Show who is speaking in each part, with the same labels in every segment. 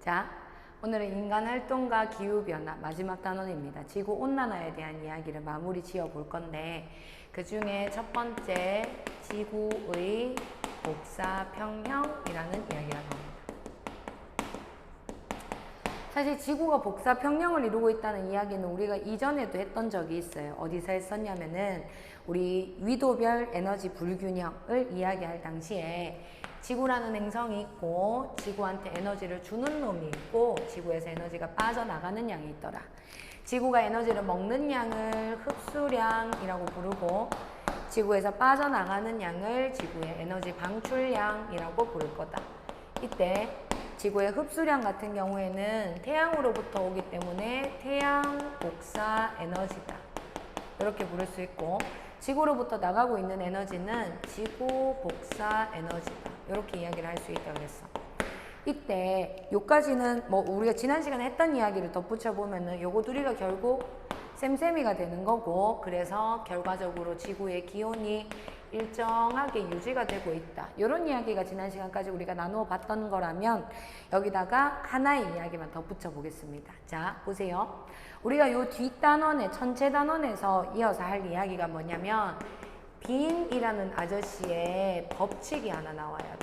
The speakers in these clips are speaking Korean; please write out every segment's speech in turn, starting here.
Speaker 1: 자, 오늘은 인간 활동과 기후변화 마지막 단원입니다. 지구온난화에 대한 이야기를 마무리 지어 볼 건데 그 중에 첫 번째 지구의 복사평형이라는 이야기가 나옵니다. 사실 지구가 복사평형을 이루고 있다는 이야기는 우리가 이전에도 했던 적이 있어요. 어디서 했었냐면은 우리 위도별 에너지 불균형을 이야기할 당시에 지구라는 행성이 있고 지구한테 에너지를 주는 놈이 있고 지구에서 에너지가 빠져나가는 양이 있더라. 지구가 에너지를 먹는 양을 흡수량이라고 부르고 지구에서 빠져나가는 양을 지구의 에너지 방출량이라고 부를 거다. 이때 지구의 흡수량 같은 경우에는 태양으로부터 오기 때문에 태양 복사 에너지다. 이렇게 부를 수 있고 지구로부터 나가고 있는 에너지는 지구 복사 에너지다. 이렇게 이야기를 할 수 있다고 했어. 이때 요까지는 뭐 우리가 지난 시간에 했던 이야기를 덧붙여 보면은 요거 둘이가 결국 셈셈이가 되는 거고 그래서 결과적으로 지구의 기온이 일정하게 유지가 되고 있다. 이런 이야기가 지난 시간까지 우리가 나누어 봤던 거라면 여기다가 하나의 이야기만 덧붙여 보겠습니다. 자, 보세요. 우리가 요 뒷단원에 전체 단원에서 이어서 할 이야기가 뭐냐면 빈이라는 아저씨의 법칙이 하나 나와요.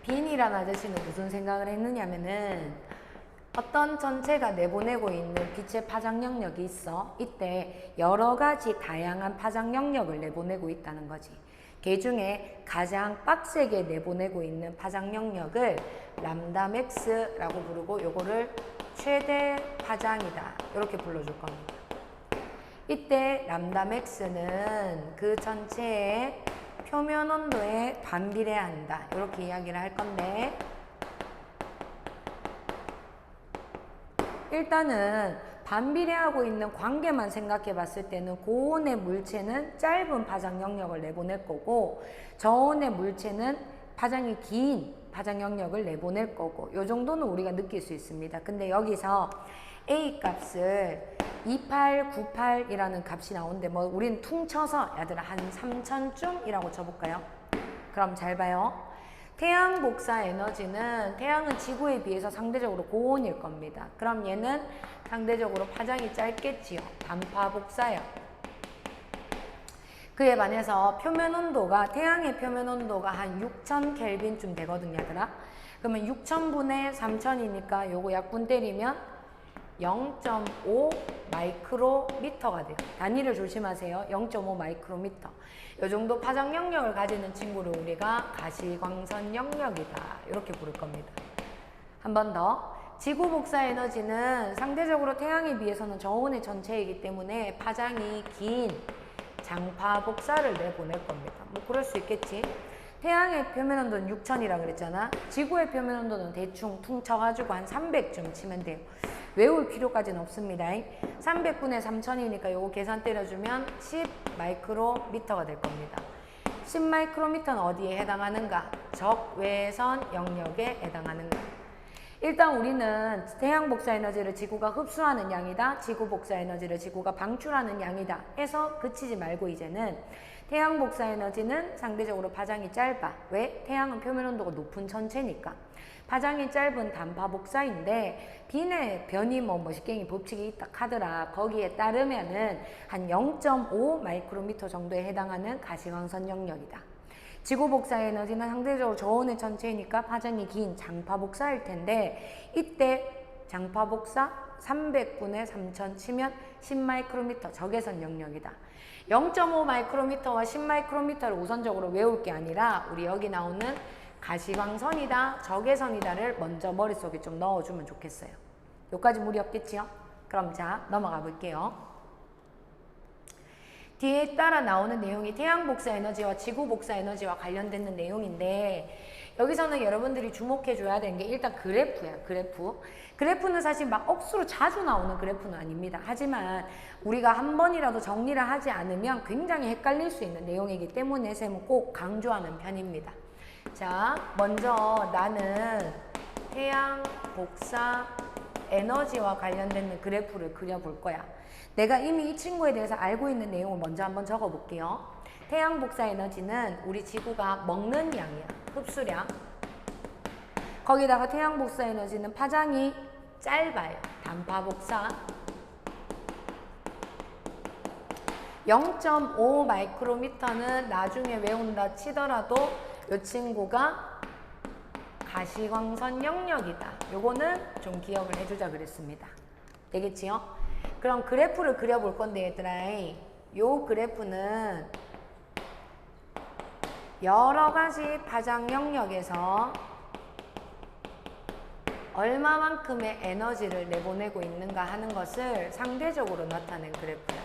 Speaker 1: 빈이라는 아저씨는 무슨 생각을 했느냐면은 어떤 전체가 내보내고 있는 빛의 파장 영역이 있어. 이때 여러 가지 다양한 파장 영역을 내보내고 있다는 거지. 그 중에 가장 빡세게 내보내고 있는 파장 영역을 람다 맥스라고 부르고 요거를 최대 파장이다. 이렇게 불러줄 겁니다. 이때 람다 맥스는 그 전체의 표면 온도에 반비례한다. 이렇게 이야기를 할 건데 일단은 반비례하고 있는 관계만 생각해 봤을 때는 고온의 물체는 짧은 파장 영역을 내보낼 거고 저온의 물체는 파장이 긴 파장 영역을 내보낼 거고 이 정도는 우리가 느낄 수 있습니다. 근데 여기서 A 값을 2898이라는 값이 나오는데 뭐 우리는 퉁쳐서 얘들아 한 3000쯤이라고 쳐볼까요? 그럼 잘 봐요. 태양 복사 에너지는 태양은 지구에 비해서 상대적으로 고온일 겁니다. 그럼 얘는 상대적으로 파장이 짧겠지요. 단파 복사요. 그에 반해서 표면 온도가 태양의 표면 온도가 한 6000 켈빈쯤 되거든요, 얘들아. 그러면 6000분의 3000이니까 요거 약분 때리면 0.5 마이크로미터가 돼요. 단위를 조심하세요. 0.5 마이크로미터. 이 정도 파장 영역을 가지는 친구를 우리가 가시광선 영역이다. 이렇게 부를 겁니다. 한 번 더. 지구 복사 에너지는 상대적으로 태양에 비해서는 저온의 전체이기 때문에 파장이 긴 장파 복사를 내보낼 겁니다. 뭐 그럴 수 있겠지. 태양의 표면 온도는 6000이라 그랬잖아. 지구의 표면 온도는 대충 퉁쳐가지고 한 300쯤 치면 돼요. 외울 필요까지는 없습니다. 300분의 3000이니까 요거 계산 때려주면 10 마이크로미터가 될 겁니다. 10 마이크로미터는 어디에 해당하는가? 적외선 영역에 해당하는가? 일단 우리는 태양 복사 에너지를 지구가 흡수하는 양이다. 지구 복사 에너지를 지구가 방출하는 양이다. 해서 그치지 말고 이제는 태양 복사 에너지는 상대적으로 파장이 짧아. 왜? 태양은 표면 온도가 높은 천체니까. 파장이 짧은 단파 복사인데 빈의 변이 뭐 멋있갱이 법칙이 있다 하더라. 거기에 따르면은 한 0.5 마이크로미터 정도에 해당하는 가시광선 영역이다. 지구 복사 에너지는 상대적으로 저온의 전체이니까 파장이 긴 장파 복사일 텐데 이때 장파 복사 300분의 3000 치면 10 마이크로미터 적외선 영역이다. 0.5 마이크로미터와 10 마이크로미터를 우선적으로 외울 게 아니라 우리 여기 나오는 가시광선이다, 적외선이다를 먼저 머릿속에 좀 넣어주면 좋겠어요. 여기까지 무리 없겠지요? 그럼 자, 넘어가 볼게요. 뒤에 따라 나오는 내용이 태양 복사 에너지와 지구 복사 에너지와 관련되는 내용인데 여기서는 여러분들이 주목해 줘야 되는 게 일단 그래프야, 그래프. 그래프는 사실 막 억수로 자주 나오는 그래프는 아닙니다. 하지만 우리가 한 번이라도 정리를 하지 않으면 굉장히 헷갈릴 수 있는 내용이기 때문에 쌤은 꼭 강조하는 편입니다. 자, 먼저 나는 태양 복사 에너지와 관련된 그래프를 그려볼 거야. 내가 이미 이 친구에 대해서 알고 있는 내용을 먼저 한번 적어볼게요. 태양 복사 에너지는 우리 지구가 먹는 양이야. 흡수량. 거기다가 태양 복사 에너지는 파장이 짧아요. 단파 복사. 0.5 마이크로미터는 나중에 외운다 치더라도 이 친구가 가시광선 영역이다. 요거는 좀 기억을 해주자 그랬습니다. 되겠지요? 그럼 그래프를 그려볼 건데 얘들아, 요 그래프는 여러 가지 파장 영역에서 얼마만큼의 에너지를 내보내고 있는가 하는 것을 상대적으로 나타낸 그래프야.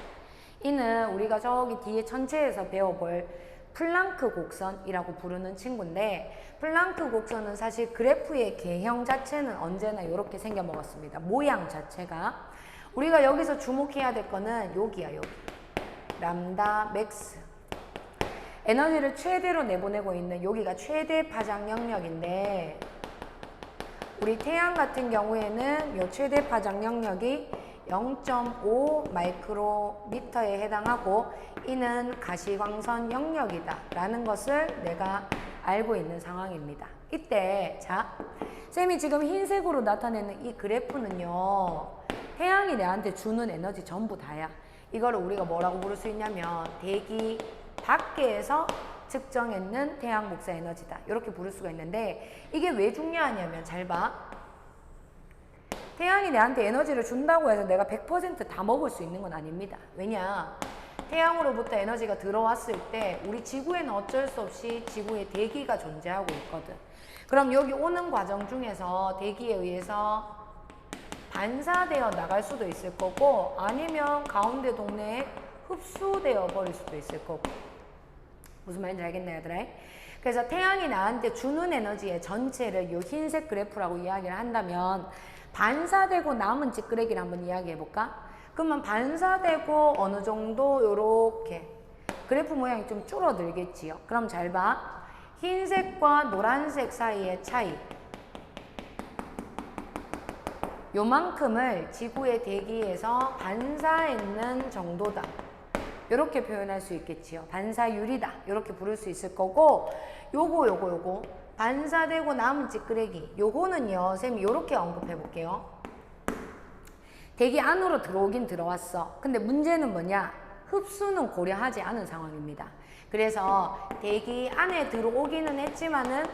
Speaker 1: 이는 우리가 저기 뒤에 전체에서 배워볼 플랑크 곡선이라고 부르는 친구인데, 플랑크 곡선은 사실 그래프의 개형 자체는 언제나 이렇게 생겨 먹었습니다. 모양 자체가. 우리가 여기서 주목해야 될 거는 여기야, 여기. 람다 맥스. 에너지를 최대로 내보내고 있는 여기가 최대 파장 영역인데, 우리 태양 같은 경우에는 이 최대 파장 영역이 0.5 마이크로미터에 해당하고 이는 가시광선 영역이다 라는 것을 내가 알고 있는 상황입니다. 이때 자, 쌤이 지금 흰색으로 나타내는 이 그래프는요, 태양이 내한테 주는 에너지 전부 다야. 이거를 우리가 뭐라고 부를 수 있냐면 대기 밖에서 측정했는 태양 복사 에너지다, 이렇게 부를 수가 있는데, 이게 왜 중요하냐면 잘 봐. 태양이 내한테 에너지를 준다고 해서 내가 100% 다 먹을 수 있는 건 아닙니다. 왜냐? 태양으로부터 에너지가 들어왔을 때 우리 지구에는 어쩔 수 없이 지구에 대기가 존재하고 있거든. 그럼 여기 오는 과정 중에서 대기에 의해서 반사되어 나갈 수도 있을 거고, 아니면 가운데 동네에 흡수되어 버릴 수도 있을 거고. 무슨 말인지 알겠나요, 얘들아? 그래서 태양이 나한테 주는 에너지의 전체를 이 흰색 그래프라고 이야기를 한다면, 반사되고 남은 찌끄레기를 한번 이야기해 볼까? 그러면 반사되고 어느 정도 요렇게 그래프 모양이 좀 줄어들겠지요. 그럼 잘 봐. 흰색과 노란색 사이의 차이, 요만큼을 지구의 대기에서 반사했는 정도다, 이렇게 표현할 수 있겠지요. 반사율이다, 이렇게 부를 수 있을 거고, 요거 반사되고 남은 찌끄레기, 요거는요 쌤이 요렇게 언급해 볼게요. 대기 안으로 들어오긴 들어왔어. 근데 문제는 뭐냐? 흡수는 고려하지 않은 상황입니다. 그래서 대기 안에 들어오기는 했지만은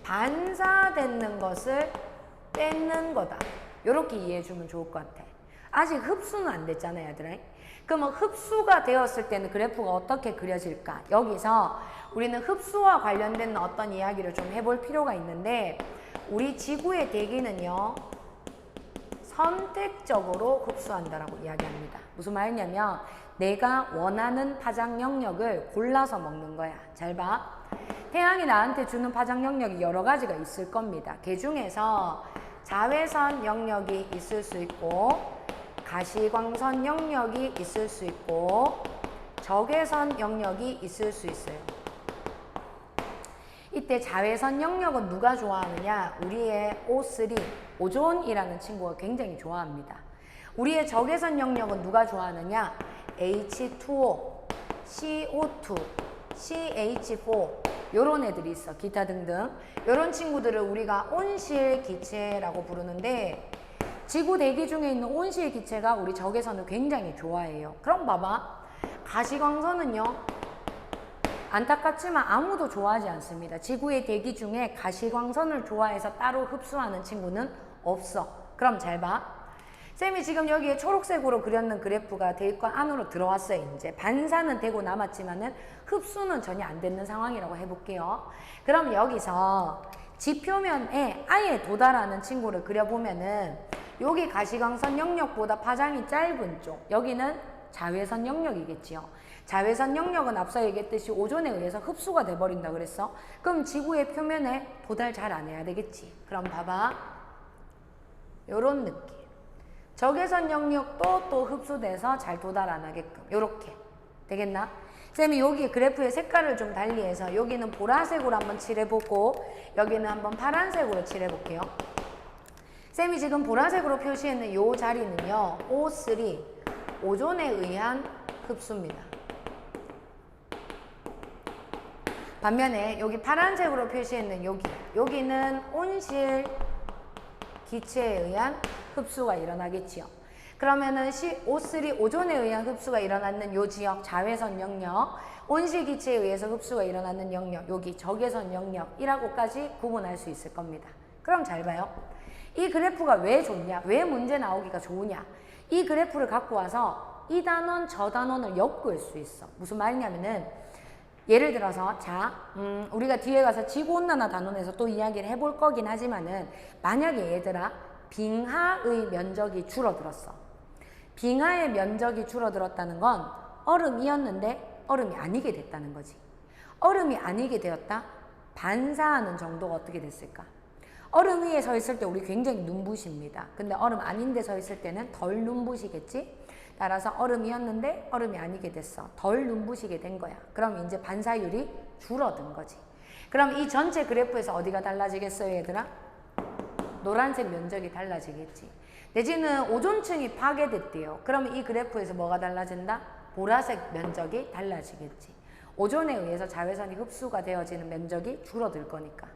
Speaker 1: 반사되는 것을 뺏는 거다, 요렇게 이해해 주면 좋을 것 같아. 아직 흡수는 안 됐잖아요, 얘들아. 그러면 흡수가 되었을 때는 그래프가 어떻게 그려질까? 여기서 우리는 흡수와 관련된 어떤 이야기를 좀 해볼 필요가 있는데, 우리 지구의 대기는요 선택적으로 흡수한다라고 이야기합니다. 무슨 말이냐면 내가 원하는 파장 영역을 골라서 먹는 거야. 잘 봐. 태양이 나한테 주는 파장 영역이 여러 가지가 있을 겁니다. 그 중에서 자외선 영역이 있을 수 있고, 가시광선 영역이 있을 수 있고, 적외선 영역이 있을 수 있어요. 이때 자외선 영역은 누가 좋아하느냐? 우리의 O3, 오존이라는 친구가 굉장히 좋아합니다. 우리의 적외선 영역은 누가 좋아하느냐? H2O, CO2, CH4, 요런 애들이 있어. 기타 등등. 요런 친구들을 우리가 온실 기체라고 부르는데, 지구 대기 중에 있는 온실 기체가 우리 적외선을 굉장히 좋아해요. 그럼 봐봐. 가시광선은요, 안타깝지만 아무도 좋아하지 않습니다. 지구의 대기 중에 가시광선을 좋아해서 따로 흡수하는 친구는 없어. 그럼 잘 봐. 쌤이 지금 여기에 초록색으로 그렸는 그래프가 대기권 안으로 들어왔어요. 이제 반사는 되고 남았지만은 흡수는 전혀 안 되는 상황이라고 해볼게요. 그럼 여기서 지표면에 아예 도달하는 친구를 그려보면은, 여기 가시광선 영역보다 파장이 짧은 쪽, 여기는 자외선 영역이겠지요. 자외선 영역은 앞서 얘기했듯이 오존에 의해서 흡수가 돼버린다 그랬어. 그럼 지구의 표면에 도달 잘 안 해야 되겠지. 그럼 봐봐. 요런 느낌. 적외선 영역도 또 흡수돼서 잘 도달 안 하게끔 요렇게 되겠나? 쌤이 여기 그래프의 색깔을 좀 달리해서 여기는 보라색으로 한번 칠해보고 여기는 한번 파란색으로 칠해볼게요. 쌤이 지금 보라색으로 표시했는 요 자리는요 O3, 오존에 의한 흡수입니다. 반면에 여기 파란색으로 표시했는 여기는 온실 기체에 의한 흡수가 일어나겠지요. 그러면은 O3 오존에 의한 흡수가 일어나는 요 지역 자외선 영역, 온실 기체에 의해서 흡수가 일어나는 영역, 여기 적외선 영역이라고까지 구분할 수 있을 겁니다. 그럼 잘 봐요. 이 그래프가 왜 좋냐? 왜 문제 나오기가 좋으냐? 이 그래프를 갖고 와서 이 단원 저 단원을 엮을 수 있어. 무슨 말이냐면은 예를 들어서 우리가 뒤에 가서 지구온난화 단원에서 또 이야기를 해볼 거긴 하지만은 만약에 얘들아 빙하의 면적이 줄어들었어. 빙하의 면적이 줄어들었다는 건 얼음이었는데 얼음이 아니게 됐다는 거지. 얼음이 아니게 되었다? 반사하는 정도가 어떻게 됐을까? 얼음 위에 서 있을 때 우리 굉장히 눈부십니다. 근데 얼음 아닌 데 서 있을 때는 덜 눈부시겠지? 따라서 얼음이었는데 얼음이 아니게 됐어. 덜 눈부시게 된 거야. 그럼 이제 반사율이 줄어든 거지. 그럼 이 전체 그래프에서 어디가 달라지겠어요, 얘들아? 노란색 면적이 달라지겠지. 내지는 오존층이 파괴됐대요. 그럼 이 그래프에서 뭐가 달라진다? 보라색 면적이 달라지겠지. 오존에 의해서 자외선이 흡수가 되어지는 면적이 줄어들 거니까.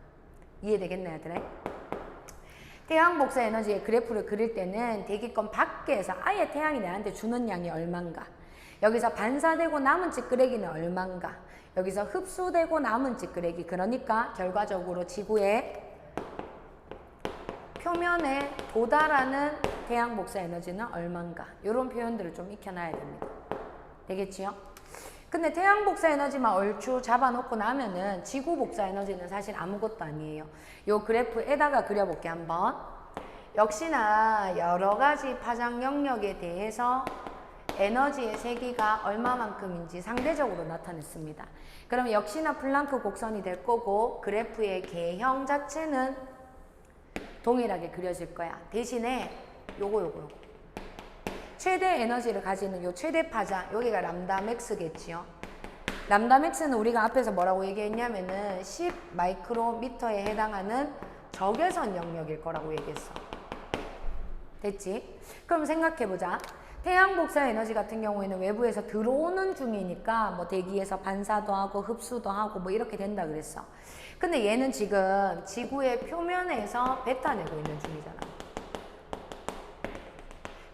Speaker 1: 이해되겠네, 얘들아? 태양 복사 에너지의 그래프를 그릴 때는 대기권 밖에서 아예 태양이 내한테 주는 양이 얼만가, 여기서 반사되고 남은 찌끄레기는 얼만가, 여기서 흡수되고 남은 찌끄레기, 그러니까 결과적으로 지구의 표면에 도달하는 태양 복사 에너지는 얼만가, 이런 표현들을 좀 익혀놔야 됩니다. 되겠지요? 근데 태양 복사 에너지만 얼추 잡아놓고 나면은 지구 복사 에너지는 사실 아무것도 아니에요. 요 그래프에다가 그려볼게 한번. 역시나 여러 가지 파장 영역에 대해서 에너지의 세기가 얼마만큼인지 상대적으로 나타냈습니다. 그럼 역시나 플랑크 곡선이 될 거고 그래프의 개형 자체는 동일하게 그려질 거야. 대신에 요거 최대 에너지를 가지는 요 최대 파장, 여기가 람다 맥스겠지요. 람다 맥스는 우리가 앞에서 뭐라고 얘기했냐면은 10 마이크로미터에 해당하는 적외선 영역일 거라고 얘기했어. 됐지? 그럼 생각해보자. 태양 복사 에너지 같은 경우에는 외부에서 들어오는 중이니까 뭐 대기에서 반사도 하고 흡수도 하고 뭐 이렇게 된다 그랬어. 근데 얘는 지금 지구의 표면에서 뱉어내고 있는 중이잖아.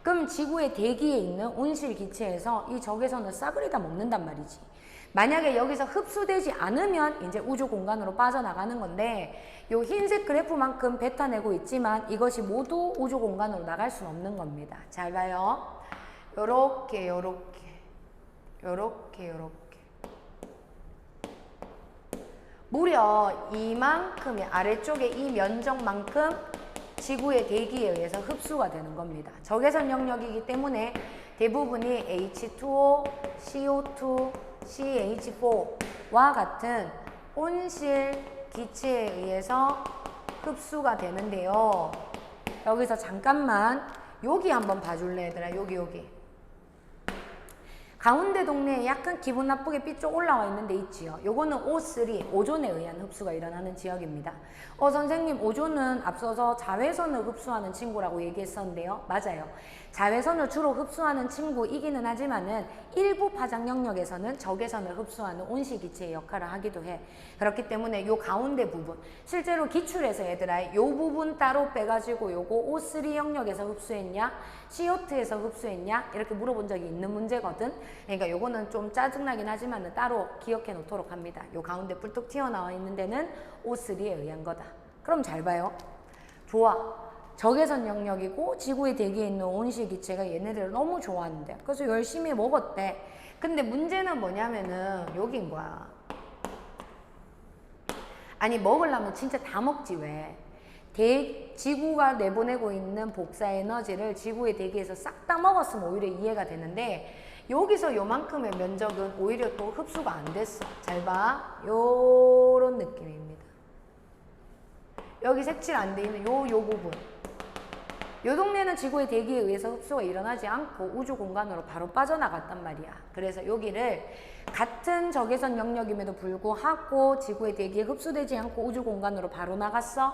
Speaker 1: 그럼 지구의 대기에 있는 온실 기체에서 이 적외선을 싸그리 다 먹는단 말이지. 만약에 여기서 흡수되지 않으면 이제 우주 공간으로 빠져나가는 건데, 요 흰색 그래프만큼 뱉어내고 있지만 이것이 모두 우주 공간으로 나갈 수는 없는 겁니다. 잘 봐요. 요렇게 무려 이만큼의 아래쪽에 이 면적만큼 지구의 대기에 의해서 흡수가 되는 겁니다. 적외선 영역이기 때문에 대부분이 H2O, CO2, CH4와 같은 온실 기체에 의해서 흡수가 되는데요. 여기서 잠깐만 여기 한번 봐줄래 얘들아. 여기 가운데 동네에 약간 기분 나쁘게 삐쭉 올라와 있는 데 있지요. 요거는 O3, 오존에 의한 흡수가 일어나는 지역입니다. 선생님, 오존은 앞서서 자외선을 흡수하는 친구라고 얘기했었는데요. 맞아요. 자외선을 주로 흡수하는 친구이기는 하지만은 일부 파장 영역에서는 적외선을 흡수하는 온실기체의 역할을 하기도 해. 그렇기 때문에 요 가운데 부분, 실제로 기출에서 얘들아 요 부분 따로 빼가지고 요거 O3 영역에서 흡수했냐, CO2에서 흡수했냐 이렇게 물어본 적이 있는 문제거든. 그러니까 요거는 좀 짜증나긴 하지만 따로 기억해 놓도록 합니다. 요 가운데 뿔뚝 튀어나와 있는 데는 O3에 의한 거다. 그럼 잘 봐요. 좋아. 적외선 영역이고 지구의 대기에 있는 온실 기체가 얘네들을 너무 좋아하는데, 그래서 열심히 먹었대. 근데 문제는 뭐냐면은 여긴 거야. 아니 먹으려면 진짜 다 먹지 왜. 지구가 내보내고 있는 복사 에너지를 지구의 대기에서 싹 다 먹었으면 오히려 이해가 되는데, 여기서 요만큼의 면적은 오히려 또 흡수가 안 됐어. 잘 봐. 요런 느낌입니다. 여기 색칠 안 돼 있는 요 부분. 요 동네는 지구의 대기에 의해서 흡수가 일어나지 않고 우주 공간으로 바로 빠져나갔단 말이야. 그래서 여기를 같은 적외선 영역임에도 불구하고 지구의 대기에 흡수되지 않고 우주 공간으로 바로 나갔어.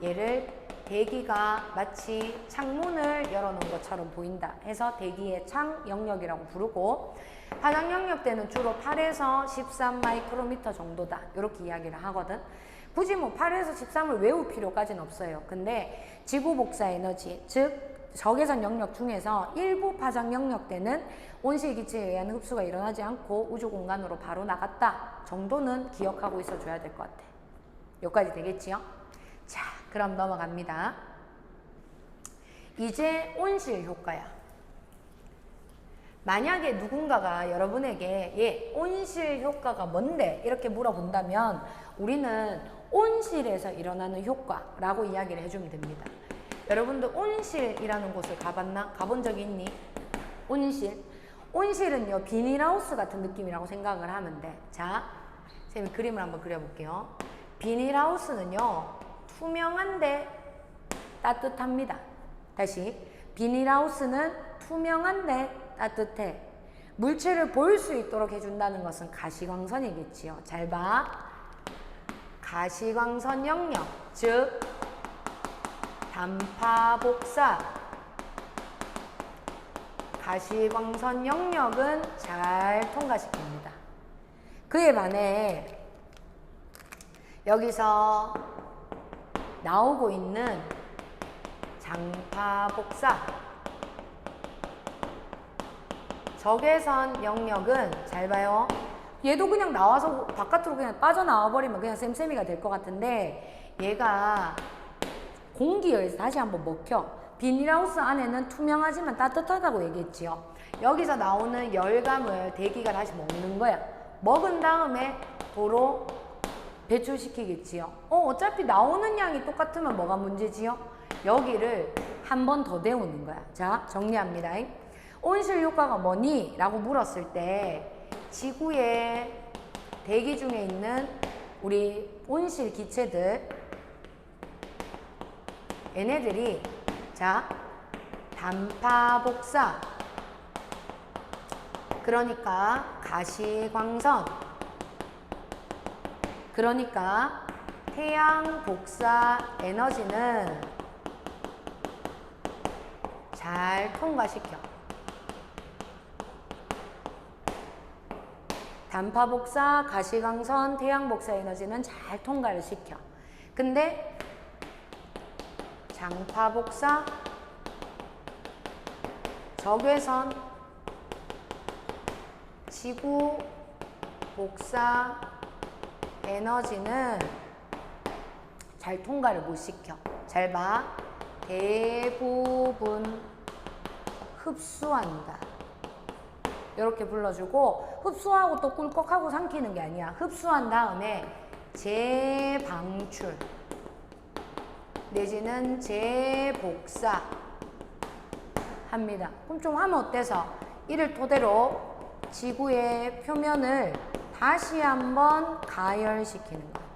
Speaker 1: 얘를 대기가 마치 창문을 열어놓은 것처럼 보인다 해서 대기의 창 영역이라고 부르고, 파장 영역대는 주로 8에서 13 마이크로미터 정도다. 이렇게 이야기를 하거든. 굳이 뭐 8에서 13을 외울 필요까지는 없어요. 근데 지구 복사 에너지, 즉 적외선 영역 중에서 일부 파장 영역대는 온실 기체에 의한 흡수가 일어나지 않고 우주 공간으로 바로 나갔다 정도는 기억하고 있어 줘야 될 것 같아. 여기까지 되겠지요? 자, 그럼 넘어갑니다. 이제 온실 효과야. 만약에 누군가가 여러분에게 온실 효과가 뭔데? 이렇게 물어본다면 우리는 온실에서 일어나는 효과라고 이야기를 해주면 됩니다. 여러분들 온실이라는 곳을 가봤나? 가본 적이 있니? 온실. 온실은요, 비닐하우스 같은 느낌이라고 생각을 하면 돼. 자, 선생님이 그림을 한번 그려볼게요. 비닐하우스는요, 투명한데 따뜻합니다. 다시, 비닐하우스는 투명한데 따뜻해. 물체를 볼 수 있도록 해준다는 것은 가시광선이겠지요. 잘 봐. 가시광선 영역, 즉 단파복사. 가시광선 영역은 잘 통과시킵니다. 그에 반해 여기서 나오고 있는 장파복사, 적외선 영역은 잘 봐요. 얘도 그냥 나와서 바깥으로 그냥 빠져나와 버리면 그냥 쌤쌤이가 될 것 같은데 얘가 공기에 다시 한번 먹혀. 비닐하우스 안에는 투명하지만 따뜻하다고 얘기했지요. 여기서 나오는 열감을 대기가 다시 먹는 거야. 먹은 다음에 도로 배출시키겠지요. 어차피 나오는 양이 똑같으면 뭐가 문제지요? 여기를 한 번 더 데우는 거야. 자, 정리합니다. 온실 효과가 뭐니? 라고 물었을 때 지구의 대기 중에 있는 우리 온실 기체들, 얘네들이 자, 단파복사, 그러니까 가시광선, 그러니까 태양 복사 에너지는 잘 통과시켜. 단파 복사, 가시광선, 태양 복사 에너지는 잘 통과를 시켜. 근데 장파 복사, 적외선, 지구 복사 에너지는 잘 통과를 못 시켜. 잘 봐. 대부분 흡수한다. 이렇게 불러주고, 흡수하고 또 꿀꺽하고 삼키는 게 아니야. 흡수한 다음에 재방출 내지는 재복사 합니다. 그럼 좀 하면 어때서? 이를 토대로 지구의 표면을 다시 한번 가열시키는 거야.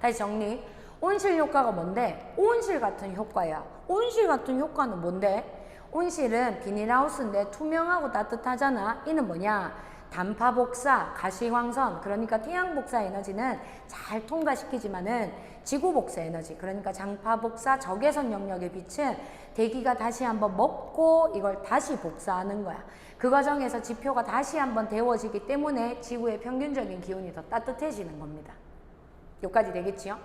Speaker 1: 다시 정리. 온실 효과가 뭔데? 온실 같은 효과야. 온실 같은 효과는 뭔데? 온실은 비닐하우스인데 투명하고 따뜻하잖아. 이는 뭐냐? 단파 복사, 가시광선, 그러니까 태양 복사 에너지는 잘 통과시키지만은 지구 복사 에너지, 그러니까 장파 복사, 적외선 영역의 빛은 대기가 다시 한번 먹고 이걸 다시 복사하는 거야. 그 과정에서 지표가 다시 한번 데워지기 때문에 지구의 평균적인 기온이 더 따뜻해지는 겁니다. 여기까지 되겠지요?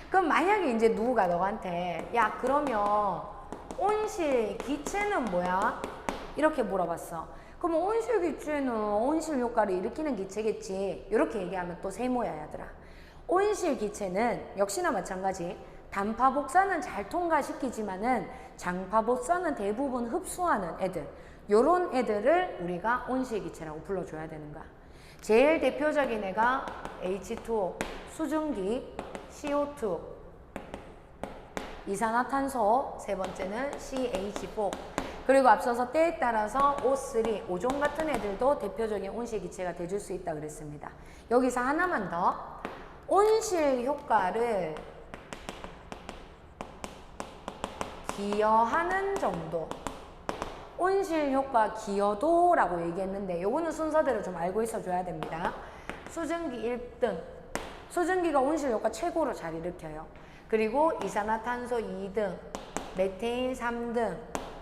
Speaker 1: 그럼 만약에 이제 누구가 너한테 야, 그러면 온실 기체는 뭐야? 이렇게 물어봤어. 그럼 온실 기체는 온실 효과를 일으키는 기체겠지. 이렇게 얘기하면 또 세모야, 얘들아. 온실 기체는 역시나 마찬가지. 단파 복사는 잘 통과시키지만은 장파 복사는 대부분 흡수하는 애들. 요런 애들을 우리가 온실 기체라고 불러줘야 되는 거야. 제일 대표적인 애가 H2O, 수증기, CO2, 이산화탄소, 세 번째는 CH4, 그리고 앞서서 때에 따라서 O3, 오존 같은 애들도 대표적인 온실 기체가 돼줄 수 있다 그랬습니다. 여기서 하나만 더. 온실 효과를 기여하는 정도. 온실 효과 기여도라고 얘기했는데 요거는 순서대로 좀 알고 있어 줘야 됩니다. 수증기 1등. 수증기가 온실 효과 최고로 잘 일으켜요. 그리고 이산화탄소 2등, 메테인 3등,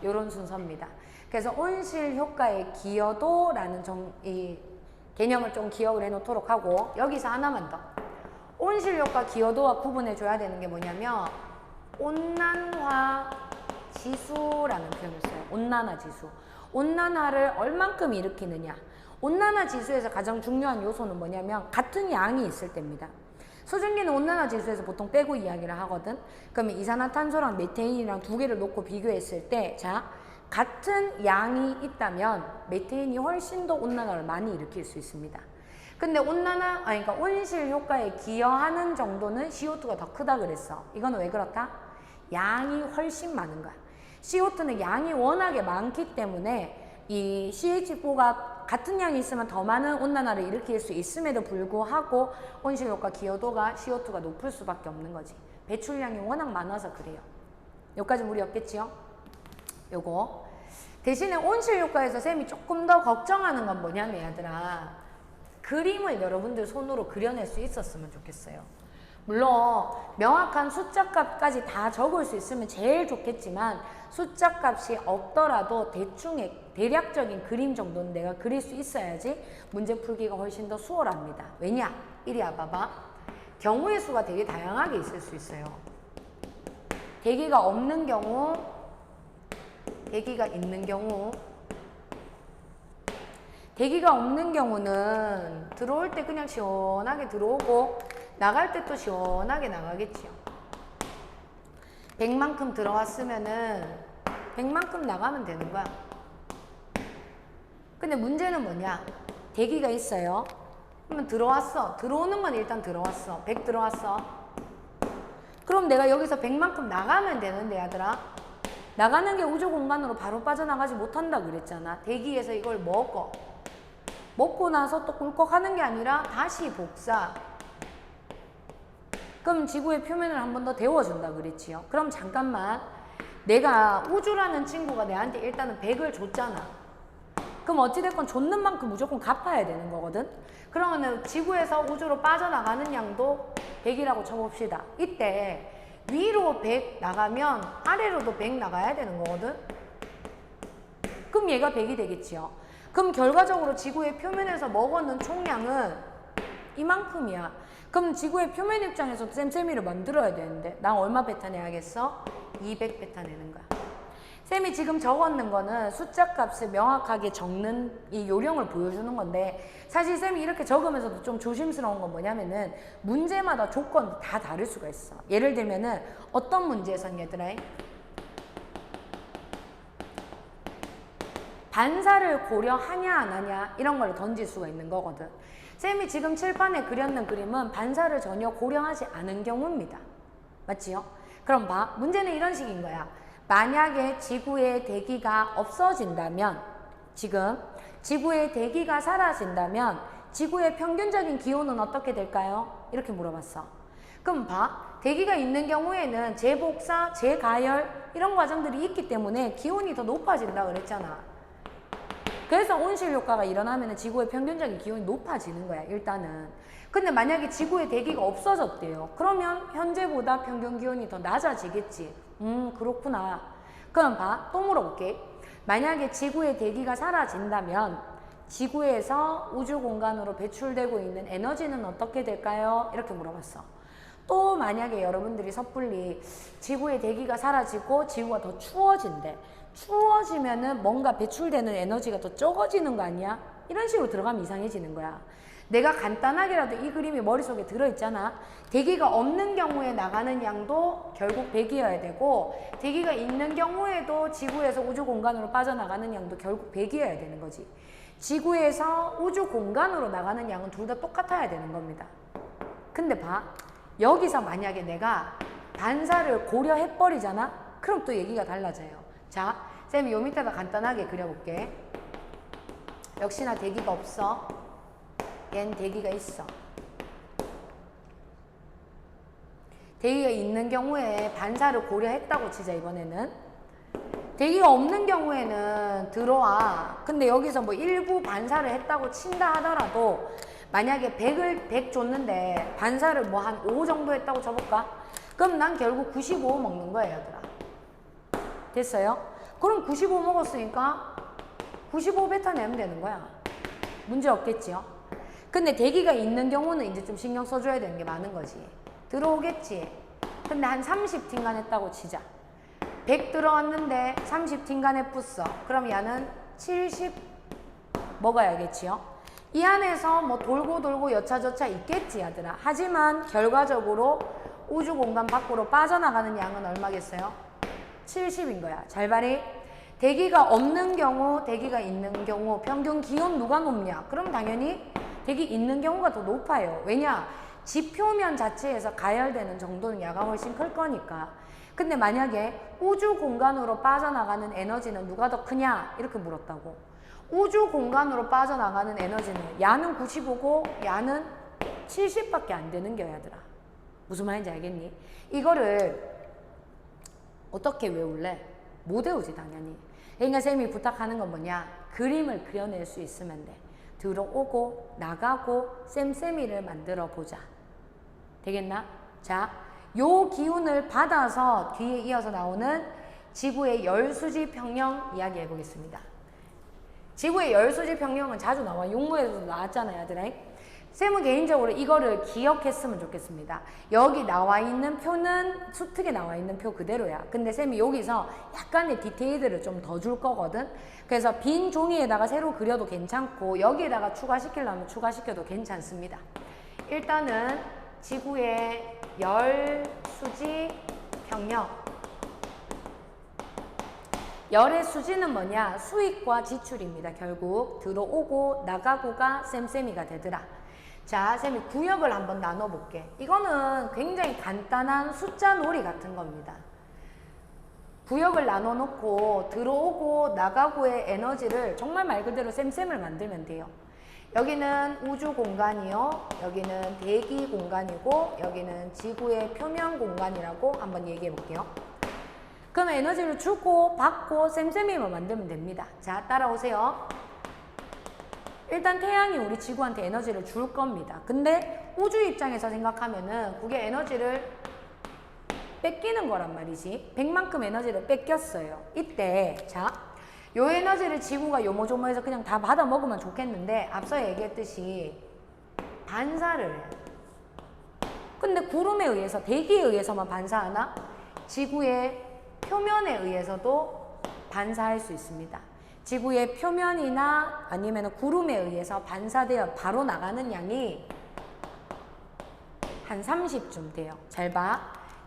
Speaker 1: 요런 순서입니다. 그래서 온실 효과의 기여도라는 이 개념을 좀 기억을 해 놓도록 하고, 여기서 하나만 더. 온실 효과 기여도와 구분해 줘야 되는 게 뭐냐면 온난화 지수라는 표현을 써요. 온난화 지수. 온난화를 얼만큼 일으키느냐. 온난화 지수에서 가장 중요한 요소는 뭐냐면 같은 양이 있을 때입니다. 수증기는 온난화 지수에서 보통 빼고 이야기를 하거든. 그러면 이산화탄소랑 메테인이랑 두 개를 놓고 비교했을 때, 자, 같은 양이 있다면 메테인이 훨씬 더 온난화를 많이 일으킬 수 있습니다. 근데 그러니까 온실 효과에 기여하는 정도는 CO2가 더 크다 그랬어. 이건 왜 그렇다? 양이 훨씬 많은 거야. CO2는 양이 워낙에 많기 때문에 이 CH4가 같은 양이 있으면 더 많은 온난화를 일으킬 수 있음에도 불구하고 온실 효과 기여도가 CO2가 높을 수밖에 없는 거지. 배출량이 워낙 많아서 그래요. 여기까지 무리 없겠지요? 요거. 대신에 온실 효과에서 쌤이 조금 더 걱정하는 건 뭐냐면 얘들아, 그림을 여러분들 손으로 그려낼 수 있었으면 좋겠어요. 물론 명확한 숫자값까지 다 적을 수 있으면 제일 좋겠지만 숫자값이 없더라도 대략적인 그림 정도는 내가 그릴 수 있어야지 문제 풀기가 훨씬 더 수월합니다. 왜냐? 이리 와봐봐. 경우의 수가 되게 다양하게 있을 수 있어요. 대기가 없는 경우, 대기가 있는 경우. 대기가 없는 경우는 들어올 때 그냥 시원하게 들어오고 나갈 때 또 시원하게 나가겠지요. 100만큼 들어왔으면은 100만큼 나가면 되는 거야. 근데 문제는 뭐냐? 대기가 있어요. 그러면 들어왔어. 들어오는 건 일단 들어왔어. 100 들어왔어. 그럼 내가 여기서 100만큼 나가면 되는데 얘들아, 나가는 게 우주 공간으로 바로 빠져나가지 못한다 그랬잖아. 대기에서 이걸 먹고 나서 또 꿀꺽하는 게 아니라 다시 복사. 그럼 지구의 표면을 한 번 더 데워준다 그랬지요. 그럼 잠깐만, 내가 우주라는 친구가 내한테 일단은 100을 줬잖아. 그럼 어찌됐건 줬는 만큼 무조건 갚아야 되는 거거든. 그러면은 지구에서 우주로 빠져나가는 양도 100이라고 쳐봅시다. 이때 위로 100 나가면 아래로도 100 나가야 되는 거거든. 그럼 얘가 100이 되겠지요. 그럼 결과적으로 지구의 표면에서 먹었는 총량은 이만큼이야. 그럼 지구의 표면 입장에서 쌤쌤이를 만들어야 되는데 난 얼마 뱉어내야겠어? 200 뱉어내는 거야. 쌤이 지금 적었는 거는 숫자 값을 명확하게 적는 이 요령을 보여주는 건데, 사실 쌤이 이렇게 적으면서도 좀 조심스러운 건 뭐냐면은 문제마다 조건이 다 다를 수가 있어. 예를 들면은 어떤 문제에선 얘들아, 반사를 고려하냐 안 하냐 이런 걸 던질 수가 있는 거거든. 쌤이 지금 칠판에 그렸는 그림은 반사를 전혀 고려하지 않은 경우입니다. 맞지요? 그럼 봐. 문제는 이런 식인 거야. 만약에 지구의 대기가 없어진다면, 지금 지구의 대기가 사라진다면 지구의 평균적인 기온은 어떻게 될까요? 이렇게 물어봤어. 그럼 봐. 대기가 있는 경우에는 재복사, 재가열 이런 과정들이 있기 때문에 기온이 더 높아진다 그랬잖아. 그래서 온실 효과가 일어나면 지구의 평균적인 기온이 높아지는 거야, 일단은. 근데 만약에 지구의 대기가 없어졌대요. 그러면 현재보다 평균 기온이 더 낮아지겠지. 그렇구나. 그럼 봐, 또 물어볼게. 만약에 지구의 대기가 사라진다면 지구에서 우주 공간으로 배출되고 있는 에너지는 어떻게 될까요? 이렇게 물어봤어. 또 만약에 여러분들이 섣불리 지구의 대기가 사라지고 지구가 더 추워진대. 추워지면은 뭔가 배출되는 에너지가 더 적어지는 거 아니야? 이런 식으로 들어가면 이상해지는 거야. 내가 간단하게라도 이 그림이 머릿속에 들어있잖아. 대기가 없는 경우에 나가는 양도 결국 100이어야 되고, 대기가 있는 경우에도 지구에서 우주 공간으로 빠져나가는 양도 결국 100이어야 되는 거지. 지구에서 우주 공간으로 나가는 양은 둘 다 똑같아야 되는 겁니다. 근데 봐. 여기서 만약에 내가 반사를 고려해버리잖아? 그럼 또 얘기가 달라져요. 자, 쌤이 요 밑에다 간단하게 그려볼게. 역시나 대기가 없어. 얜 대기가 있어. 대기가 있는 경우에 반사를 고려했다고 치자, 이번에는. 대기가 없는 경우에는 들어와. 근데 여기서 뭐 일부 반사를 했다고 친다 하더라도 만약에 100 줬는데 반사를 뭐 한 5 정도 했다고 쳐볼까? 그럼 난 결국 95 먹는 거야, 얘들아. 됐어요? 그럼 95 먹었으니까 95 뱉어내면 되는 거야. 문제 없겠지요? 근데 대기가 있는 경우는 이제 좀 신경 써줘야 되는 게 많은 거지. 들어오겠지? 근데 한 30 팅간했다고 치자. 100 들어왔는데 30 팅간에 붙어. 그럼 얘는 70 먹어야겠지요? 이 안에서 뭐 돌고 여차저차 있겠지 얘들아. 하지만 결과적으로 우주 공간 밖으로 빠져나가는 양은 얼마겠어요? 70인 거야. 잘 봐리. 대기가 없는 경우, 대기가 있는 경우 평균 기온 누가 높냐? 그럼 당연히 대기 있는 경우가 더 높아요. 왜냐? 지표면 자체에서 가열되는 정도는 야가 훨씬 클 거니까. 근데 만약에 우주 공간으로 빠져나가는 에너지는 누가 더 크냐? 이렇게 물었다고. 우주 공간으로 빠져나가는 에너지는 야는 95고 야는 70밖에 안 되는 거야, 얘들아. 무슨 말인지 알겠니? 이거를 어떻게 외울래? 못 외우지, 당연히. 그러니까 쌤이 부탁하는 건 뭐냐? 그림을 그려낼 수 있으면 돼. 들어오고 나가고 쌤쌤이를 만들어 보자. 되겠나? 자, 요 기운을 받아서 뒤에 이어서 나오는 지구의 열수지 평형 이야기해 보겠습니다. 지구의 열수지 평형은 자주 나와. 용모에서도 나왔잖아요, 얘들아. 쌤은 개인적으로 이거를 기억했으면 좋겠습니다. 여기 나와 있는 표는 수특에 나와 있는 표 그대로야. 근데 쌤이 여기서 약간의 디테일들을 좀 더 줄 거거든. 그래서 빈 종이에다가 새로 그려도 괜찮고 여기에다가 추가시키려면 추가시켜도 괜찮습니다. 일단은 지구의 열수지 평형. 열의 수지는 뭐냐? 수익과 지출입니다. 결국 들어오고 나가고가 쌤쌤이가 되더라. 자, 쌤이 구역을 한번 나눠볼게. 이거는 굉장히 간단한 숫자 놀이 같은 겁니다. 구역을 나눠놓고 들어오고 나가고의 에너지를 정말 말 그대로 쌤쌤을 만들면 돼요. 여기는 우주 공간이요. 여기는 대기 공간이고 여기는 지구의 표면 공간이라고 한번 얘기해 볼게요. 그럼 에너지를 주고 받고 쌤쌤이만 만들면 됩니다. 자, 따라오세요. 일단 태양이 우리 지구한테 에너지를 줄 겁니다. 근데 우주 입장에서 생각하면은 그게 에너지를 뺏기는 거란 말이지. 100만큼 에너지를 뺏겼어요. 이때 자, 요 에너지를 지구가 요모조모해서 그냥 다 받아 먹으면 좋겠는데 앞서 얘기했듯이 반사를 해. 근데 구름에 의해서 대기에 의해서만 반사하나? 지구의 표면에 의해서도 반사할 수 있습니다. 지구의 표면이나 아니면 구름에 의해서 반사되어 바로 나가는 양이 한 30쯤 돼요. 잘 봐.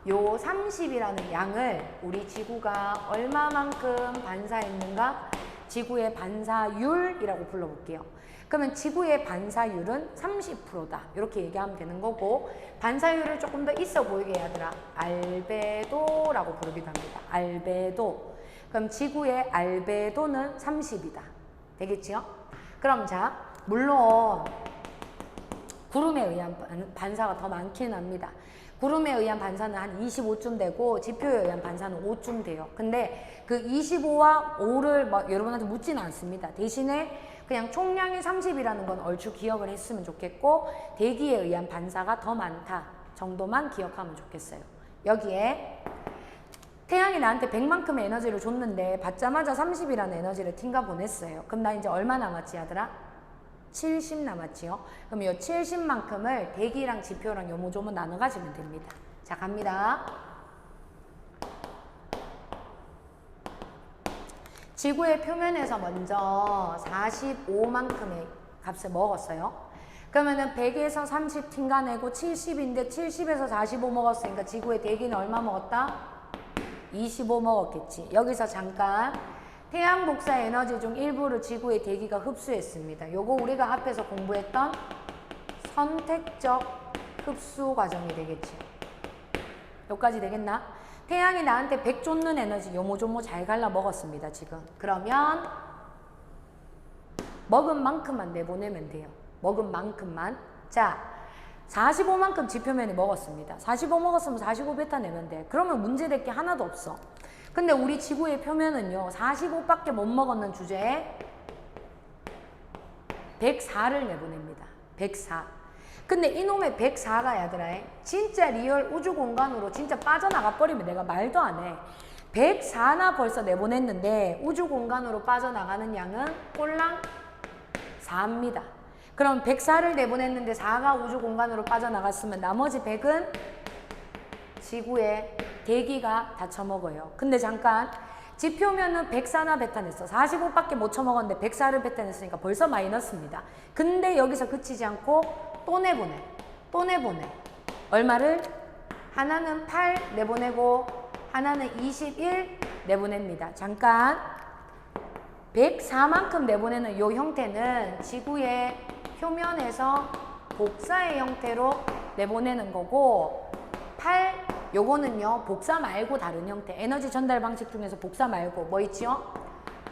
Speaker 1: 요 30이라는 양을 우리 지구가 얼마만큼 반사했는가? 지구의 반사율이라고 불러볼게요. 그러면 지구의 반사율은 30%다. 이렇게 얘기하면 되는 거고 반사율을 조금 더 있어 보이게 하더라. 알베도라고 부르기도 합니다. 알베도. 그럼 지구의 알베도는 30이다. 되겠지요? 그럼 자, 물론 구름에 의한 반사가 더 많긴 합니다. 구름에 의한 반사는 한 25쯤 되고 지표에 의한 반사는 5쯤 돼요. 근데 그 25와 5를 막 여러분한테 묻지는 않습니다. 대신에 그냥 총량이 30이라는 건 얼추 기억을 했으면 좋겠고 대기에 의한 반사가 더 많다 정도만 기억하면 좋겠어요. 여기에 태양이 나한테 100만큼의 에너지를 줬는데 받자마자 30이라는 에너지를 튕가 보냈어요. 그럼 나 이제 얼마 남았지 얘들아? 70 남았지요. 그럼 이 70만큼을 대기랑 지표랑 요모조모 나눠 가지면 됩니다. 자, 갑니다. 지구의 표면에서 먼저 45만큼의 값을 먹었어요. 그러면은 100에서 30 튕가내고 70인데 70에서 45 먹었으니까 지구의 대기는 얼마 먹었다? 25 먹었겠지. 여기서 잠깐 태양 복사 에너지 중 일부를 지구의 대기가 흡수했습니다. 요거 우리가 앞에서 공부했던 선택적 흡수 과정이 되겠지. 여기까지 되겠나? 태양이 나한테 100 쫓는 에너지 요모조모 잘 갈라 먹었습니다, 지금. 그러면 먹은 만큼만 내보내면 돼요. 먹은 만큼만. 자, 45만큼 지표면이 먹었습니다. 45 먹었으면 45 뱉어내면 돼. 그러면 문제될 게 하나도 없어. 근데 우리 지구의 표면은요 45밖에 못 먹었는 주제에 104를 내보냅니다. 104. 근데 이놈의 104가 얘들아 진짜 리얼 우주 공간으로 진짜 빠져나가 버리면 내가 말도 안 해. 104나 벌써 내보냈는데 우주 공간으로 빠져나가는 양은 꼴랑 4입니다. 그럼 104를 내보냈는데 4가 우주 공간으로 빠져나갔으면 나머지 100은 지구의 대기가 다 처먹어요. 근데 잠깐 지표면은 104나 뱉어냈어. 45밖에 못 처먹었는데 104를 뱉어냈으니까 벌써 마이너스입니다. 근데 여기서 그치지 않고 또 내보내. 또 내보내. 얼마를? 하나는 8 내보내고 하나는 21 내보냅니다. 잠깐 104만큼 내보내는 요 형태는 지구의 표면에서 복사의 형태로 내보내는 거고 8 요거는요 복사 말고 다른 형태 에너지 전달 방식 중에서 복사 말고 뭐 있지요?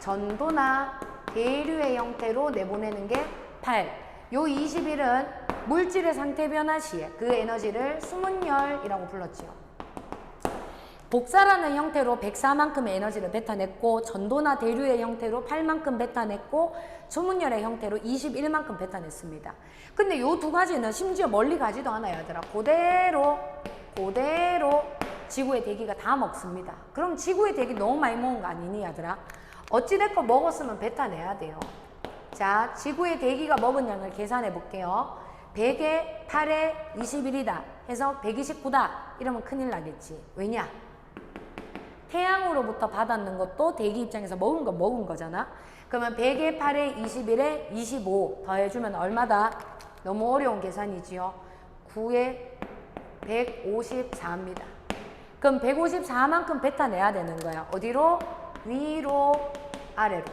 Speaker 1: 전도나 대류의 형태로 내보내는 게 8. 요 21은 물질의 상태 변화 시에 그 에너지를 수문열이라고 불렀지요. 복사라는 형태로 104만큼의 에너지를 뱉어냈고 전도나 대류의 형태로 8만큼 뱉어냈고 수문열의 형태로 21만큼 뱉어냈습니다. 근데 요 두 가지는 심지어 멀리 가지도 않아요, 얘들아. 그대로 지구의 대기가 다 먹습니다. 그럼 지구의 대기 너무 많이 먹은 거 아니니, 얘들아? 어찌됐건 먹었으면 뱉어내야 돼요. 자, 지구의 대기가 먹은 양을 계산해 볼게요. 100에 8에 21이다 해서 129다 이러면 큰일 나겠지. 왜냐? 태양으로부터 받았는 것도 대기 입장에서 먹은 거잖아. 그러면 100에 8에 21에 25 더해주면 얼마다? 너무 어려운 계산이지요. 9에 154입니다. 그럼 154만큼 뱉어내야 되는 거야. 어디로? 위로, 아래로.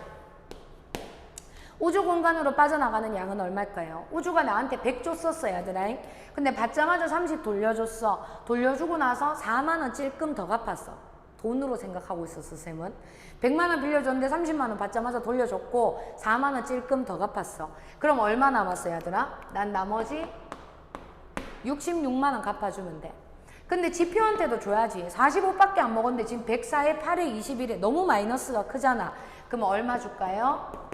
Speaker 1: 우주 공간으로 빠져나가는 양은 얼마일까요? 우주가 나한테 100 줬었어, 얘들아. 근데 받자마자 30 돌려줬어. 돌려주고 나서 4만원 찔끔 더 갚았어. 돈으로 생각하고 있었어, 쌤은. 100만원 빌려줬는데 30만원 받자마자 돌려줬고 4만원 찔끔 더 갚았어. 그럼 얼마 남았어, 얘들아? 난 나머지 66만원 갚아주면 돼. 근데 지표한테도 줘야지. 45밖에 안 먹었는데 지금 104에 8에 21에 너무 마이너스가 크잖아. 그럼 얼마 줄까요?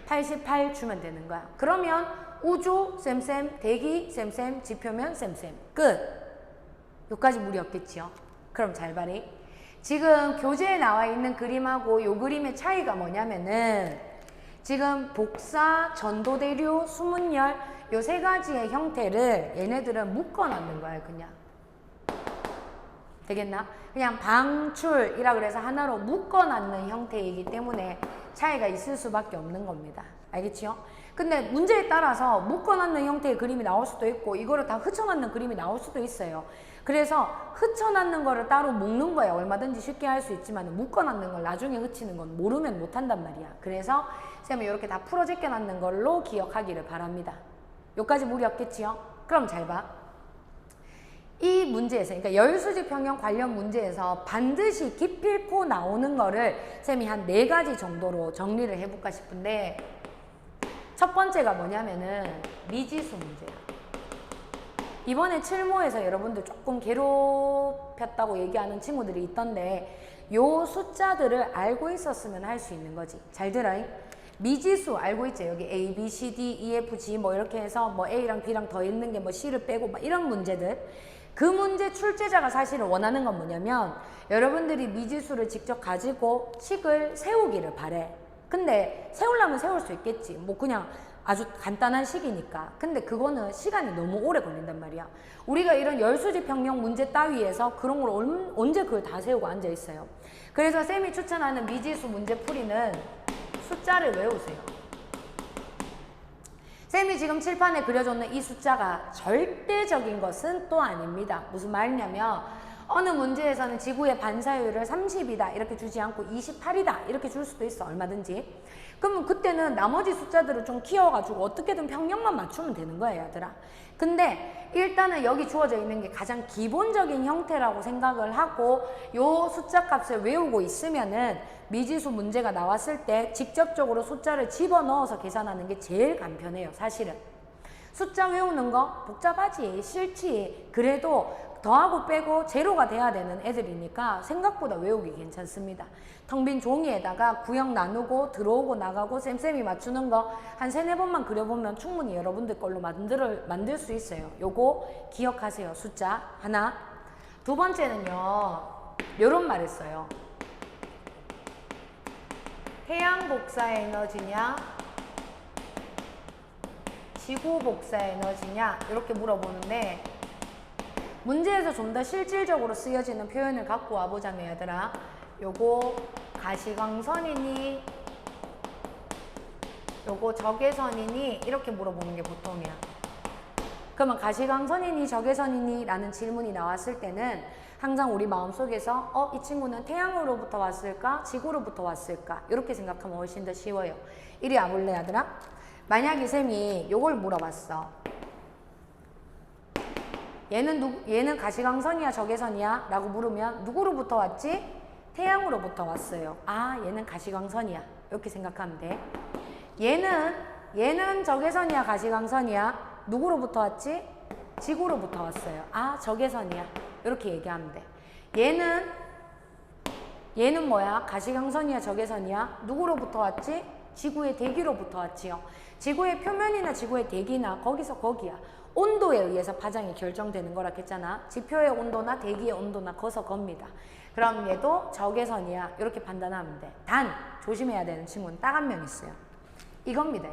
Speaker 1: 88 주면 되는 거야. 그러면 우주 쌤쌤, 대기 쌤쌤, 지표면 쌤쌤. 끝. 여기까지 무리 없겠지요? 그럼 잘 봐리. 지금 교재에 나와 있는 그림하고 요 그림의 차이가 뭐냐면은 지금 복사, 전도대류, 수문열 요 세 가지의 형태를 얘네들은 묶어놨는 거예요. 그냥. 되겠나? 그냥 방출이라 그래서 하나로 묶어놨는 형태이기 때문에 차이가 있을 수밖에 없는 겁니다. 알겠지요? 근데 문제에 따라서 묶어놨는 형태의 그림이 나올 수도 있고 이거를 다 흩어놨는 그림이 나올 수도 있어요. 그래서 흩어놨는 거를 따로 묶는 거야. 얼마든지 쉽게 할 수 있지만 묶어놨는 걸 나중에 흩치는 건 모르면 못한단 말이야. 그래서 쌤은 이렇게 다 풀어 제껴놨는 걸로 기억하기를 바랍니다. 여기까지 무리 없겠지요? 그럼 잘 봐. 이 문제에서, 그러니까 열수직 평형 관련 문제에서 반드시 기필코 나오는 거를 쌤이 한 4가지 정도로 정리를 해볼까 싶은데 첫 번째가 뭐냐면은 미지수 문제야. 이번에 7모에서 여러분들 조금 괴롭혔다고 얘기하는 친구들이 있던데 요 숫자들을 알고 있었으면 할 수 있는 거지. 잘 들어잉? 미지수 알고 있죠? 여기 A, B, C, D, E, F, G 뭐 이렇게 해서 뭐 A랑 B랑 더 있는 게 뭐 C를 빼고 막 이런 문제들. 그 문제 출제자가 사실은 원하는 건 뭐냐면 여러분들이 미지수를 직접 가지고 식을 세우기를 바래. 근데 세우려면 세울 수 있겠지. 뭐 그냥 아주 간단한 식이니까. 근데 그거는 시간이 너무 오래 걸린단 말이야. 우리가 이런 열수직 평형 문제 따위에서 그런 걸 언제 그걸 다 세우고 앉아 있어요. 그래서 쌤이 추천하는 미지수 문제 풀이는 숫자를 외우세요. 쌤이 지금 칠판에 그려줬는 이 숫자가 절대적인 것은 또 아닙니다. 무슨 말이냐면 어느 문제에서는 지구의 반사율을 30이다 이렇게 주지 않고 28이다 이렇게 줄 수도 있어. 얼마든지. 그러면 그때는 나머지 숫자들을 좀 키워가지고 어떻게든 평형만 맞추면 되는 거예요, 얘들아. 근데 일단은 여기 주어져 있는 게 가장 기본적인 형태라고 생각을 하고 요 숫자 값을 외우고 있으면은 미지수 문제가 나왔을 때 직접적으로 숫자를 집어넣어서 계산하는 게 제일 간편해요, 사실은. 숫자 외우는 거 복잡하지, 싫지. 그래도 더하고 빼고 제로가 돼야 되는 애들이니까 생각보다 외우기 괜찮습니다. 텅 빈 종이에다가 구형 나누고 들어오고 나가고 쌤쌤이 맞추는 거 한 3-4번만 그려보면 충분히 여러분들 걸로 만들 수 있어요. 요거 기억하세요. 숫자 하나. 두 번째는요. 요런 말을 써요. 태양 복사 에너지냐 지구 복사 에너지냐 이렇게 물어보는데 문제에서 좀 더 실질적으로 쓰여지는 표현을 갖고 와보자면 얘들아 요거 가시광선이니 요거 적외선이니 이렇게 물어보는 게 보통이야. 그러면 가시광선이니 적외선이니 라는 질문이 나왔을 때는 항상 우리 마음속에서 이 친구는 태양으로부터 왔을까 지구로부터 왔을까 이렇게 생각하면 훨씬 더 쉬워요. 이리 와볼래 얘들아? 만약에 쌤이 요걸 물어봤어. 얘는 가시광선이야 적외선이야? 라고 물으면 누구로부터 왔지? 태양으로부터 왔어요. 아 얘는 가시광선이야 이렇게 생각하면 돼. 얘는 적외선이야 가시광선이야? 누구로부터 왔지? 지구로부터 왔어요. 아 적외선이야 이렇게 얘기하면 돼. 얘는 뭐야? 가시광선이야 적외선이야? 누구로부터 왔지? 지구의 대기로부터 왔지요. 지구의 표면이나 지구의 대기나 거기서 거기야. 온도에 의해서 파장이 결정되는 거라 했잖아. 지표의 온도나 대기의 온도나 거서 겁니다. 그럼 얘도 적외선이야 이렇게 판단하면 돼. 단 조심해야 되는 친구는 딱 한 명 있어요. 이겁니다.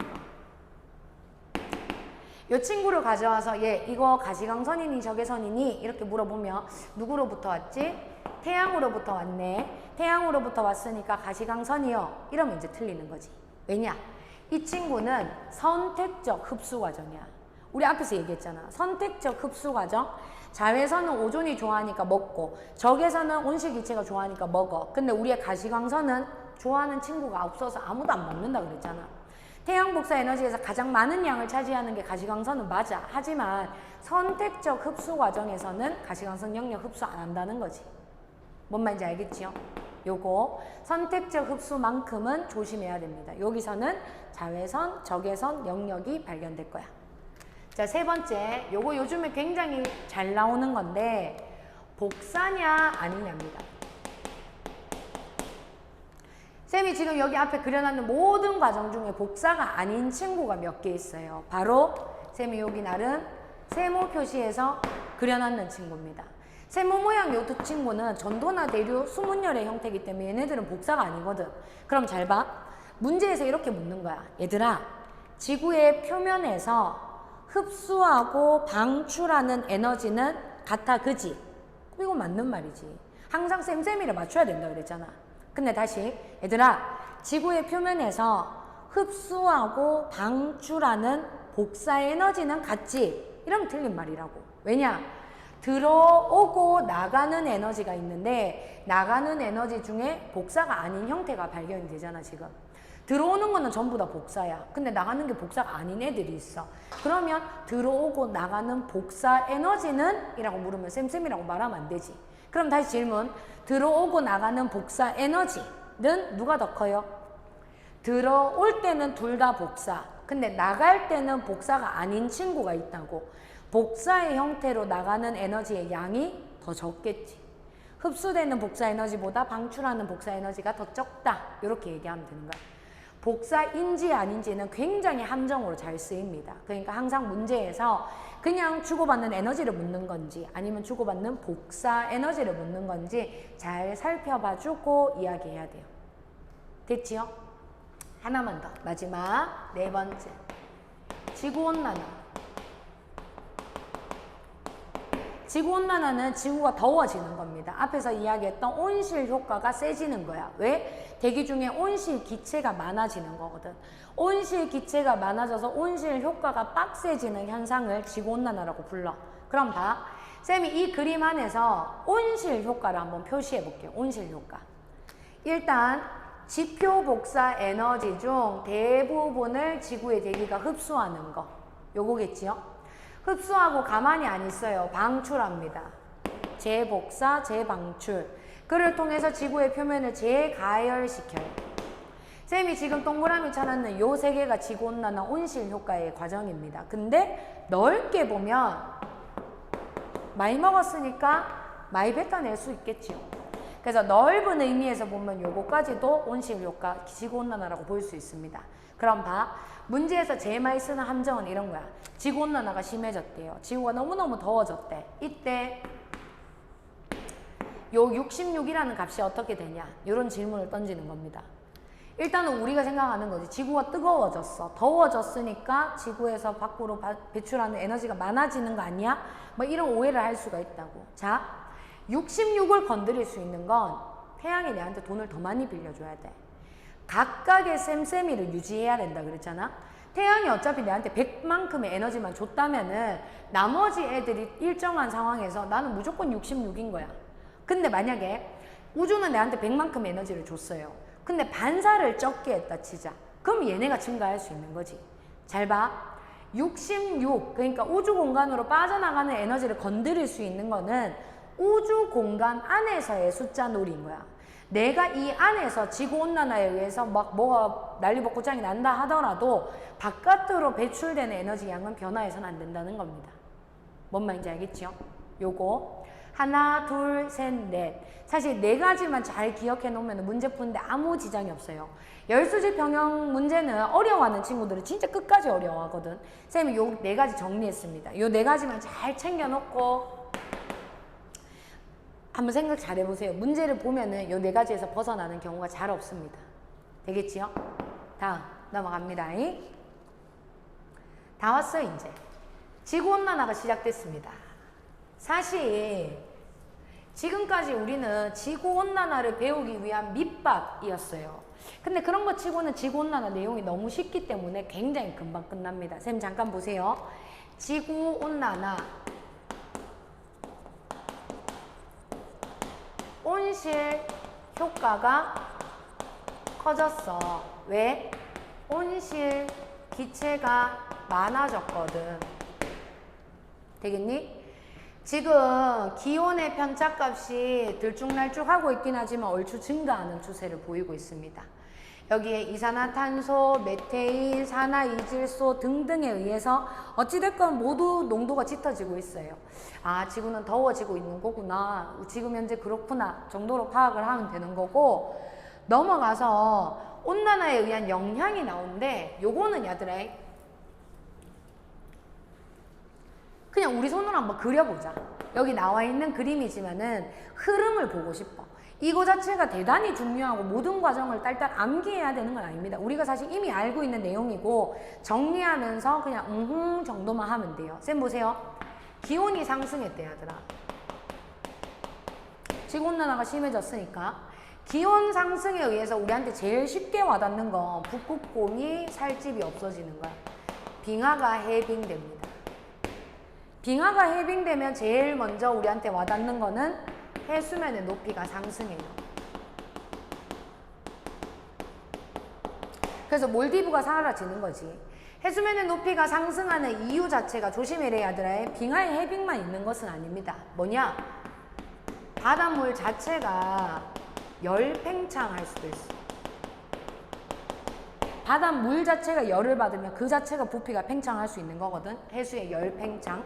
Speaker 1: 이 친구를 가져와서 이거 가시광선이니 적외선이니 이렇게 물어보면 누구로부터 왔지? 태양으로부터 왔네. 태양으로부터 왔으니까 가시광선이요. 이러면 이제 틀리는 거지. 왜냐? 이 친구는 선택적 흡수 과정이야. 우리 앞에서 얘기했잖아. 선택적 흡수 과정. 자외선은 오존이 좋아하니까 먹고 적외선은 온실기체가 좋아하니까 먹어. 근데 우리의 가시광선은 좋아하는 친구가 없어서 아무도 안 먹는다 그랬잖아. 태양 복사 에너지에서 가장 많은 양을 차지하는 게 가시광선은 맞아. 하지만 선택적 흡수 과정에서는 가시광선 영역 흡수 안 한다는 거지. 뭔 말인지 알겠지요? 요거 선택적 흡수만큼은 조심해야 됩니다. 여기서는 자외선, 적외선 영역이 발견될 거야. 자, 세 번째, 요거 요즘에 굉장히 잘 나오는 건데 복사냐 아니냐입니다. 쌤이 지금 여기 앞에 그려놨는 모든 과정 중에 복사가 아닌 친구가 몇 개 있어요. 바로 쌤이 여기 나름 세모 표시해서 그려놨는 친구입니다. 세모 모양 요 두 친구는 전도나 대류, 수문열의 형태이기 때문에 얘네들은 복사가 아니거든. 그럼 잘 봐. 문제에서 이렇게 묻는 거야. 얘들아, 지구의 표면에서 흡수하고 방출하는 에너지는 같아, 그지? 이거 맞는 말이지. 항상 쌤쌤이를 맞춰야 된다 그랬잖아. 근데 다시 얘들아, 지구의 표면에서 흡수하고 방출하는 복사 에너지는 같지? 이러면 틀린 말이라고. 왜냐? 들어오고 나가는 에너지가 있는데 나가는 에너지 중에 복사가 아닌 형태가 발견이 되잖아 지금. 들어오는 거는 전부 다 복사야. 근데 나가는 게 복사가 아닌 애들이 있어. 그러면 들어오고 나가는 복사 에너지는? 이라고 물으면 쌤쌤이라고 말하면 안 되지. 그럼 다시 질문. 들어오고 나가는 복사 에너지는 누가 더 커요? 들어올 때는 둘 다 복사. 근데 나갈 때는 복사가 아닌 친구가 있다고. 복사의 형태로 나가는 에너지의 양이 더 적겠지. 흡수되는 복사 에너지보다 방출하는 복사 에너지가 더 적다. 이렇게 얘기하면 되는 거야. 복사인지 아닌지는 굉장히 함정으로 잘 쓰입니다. 그러니까 항상 문제에서 그냥 주고받는 에너지를 묻는 건지 아니면 주고받는 복사 에너지를 묻는 건지 잘 살펴봐주고 이야기해야 돼요. 됐지요? 하나만 더. 마지막 네 번째. 지구온난화. 지구온난화는 지구가 더워지는 겁니다. 앞에서 이야기했던 온실 효과가 세지는 거야. 왜? 대기 중에 온실 기체가 많아지는 거거든. 온실 기체가 많아져서 온실 효과가 빡세지는 현상을 지구온난화라고 불러. 그럼 봐. 쌤이 이 그림 안에서 온실 효과를 한번 표시해 볼게요. 온실 효과. 일단 지표 복사 에너지 중 대부분을 지구의 대기가 흡수하는 거. 요거겠지요? 흡수하고 가만히 안 있어요. 방출합니다. 재복사, 재방출. 그를 통해서 지구의 표면을 재가열시켜요. 쌤이 지금 동그라미 쳐놨는 요 세 개가 지구온난화 온실 효과의 과정입니다. 근데 넓게 보면 많이 먹었으니까 많이 뱉어낼 수 있겠지요. 그래서 넓은 의미에서 보면 요거까지도 온실 효과, 지구온난화라고 볼 수 있습니다. 그럼 봐. 문제에서 제일 많이 쓰는 함정은 이런 거야. 지구온난화가 심해졌대요. 지구가 너무너무 더워졌대. 이때 요 66이라는 값이 어떻게 되냐? 이런 질문을 던지는 겁니다. 일단은 우리가 생각하는 거지. 지구가 뜨거워졌어. 더워졌으니까 지구에서 밖으로 배출하는 에너지가 많아지는 거 아니야? 뭐 이런 오해를 할 수가 있다고. 자, 66을 건드릴 수 있는 건 태양이 내한테 돈을 더 많이 빌려줘야 돼. 각각의 셈셈이를 유지해야 된다 그랬잖아. 태양이 어차피 내한테 100만큼의 에너지만 줬다면은 나머지 애들이 일정한 상황에서 나는 무조건 66인 거야. 근데 만약에 우주는 내한테 100만큼의 에너지를 줬어요. 근데 반사를 적게 했다 치자. 그럼 얘네가 증가할 수 있는 거지. 잘 봐. 66, 그러니까 우주 공간으로 빠져나가는 에너지를 건드릴 수 있는 거는 우주 공간 안에서의 숫자 놀이인 거야. 내가 이 안에서 지구온난화에 의해서 막 뭐가 난리법고장이 난다 하더라도 바깥으로 배출되는 에너지 양은 변화해서는 안 된다는 겁니다. 뭔 말인지 알겠죠? 요거 하나, 둘, 셋, 넷. 사실 네 가지만 잘 기억해 놓으면 문제 푸는데 아무 지장이 없어요. 열수직 병영 문제는 어려워하는 친구들은 진짜 끝까지 어려워하거든. 쌤이 요 네 가지 정리했습니다. 요 네 가지만 잘 챙겨 놓고 한번 생각 잘 해보세요. 문제를 보면은 요 네 가지에서 벗어나는 경우가 잘 없습니다. 되겠지요? 다음 넘어갑니다. 다 왔어 이제. 지구온난화가 시작됐습니다. 사실 지금까지 우리는 지구온난화를 배우기 위한 밑밥이었어요. 근데 그런 거 치고는 지구온난화 내용이 너무 쉽기 때문에 굉장히 금방 끝납니다. 쌤 잠깐 보세요. 지구온난화 온실 효과가 커졌어. 왜? 온실 기체가 많아졌거든. 되겠니? 지금 기온의 편차값이 들쭉날쭉하고 있긴 하지만 얼추 증가하는 추세를 보이고 있습니다. 여기에 이산화탄소, 메테인, 산화이질소 등등에 의해서 어찌됐건 모두 농도가 짙어지고 있어요. 아, 지구는 더워지고 있는 거구나. 지금 현재 그렇구나 정도로 파악을 하면 되는 거고, 넘어가서 온난화에 의한 영향이 나오는데 요거는 얘들아 그냥 우리 손으로 한번 그려보자. 여기 나와 있는 그림이지만은 흐름을 보고 싶어. 이거 자체가 대단히 중요하고 모든 과정을 딸딸 암기해야 되는 건 아닙니다. 우리가 사실 이미 알고 있는 내용이고 정리하면서 그냥 정도만 하면 돼요. 쌤 보세요. 기온이 상승했대 얘들아. 지구온난화가 심해졌으니까 기온 상승에 의해서 우리한테 제일 쉽게 와닿는 건 북극곰이 살집이 없어지는 거야. 빙하가 해빙됩니다. 빙하가 해빙되면 제일 먼저 우리한테 와닿는 거는 해수면의 높이가 상승해요. 그래서 몰디브가 사라지는 거지. 해수면의 높이가 상승하는 이유 자체가 조심해라 얘들아. 빙하의 해빙만 있는 것은 아닙니다. 뭐냐? 바닷물 자체가 열팽창할 수도 있어. 바닷물 자체가 열을 받으면 그 자체가 부피가 팽창할 수 있는 거거든. 해수의 열팽창.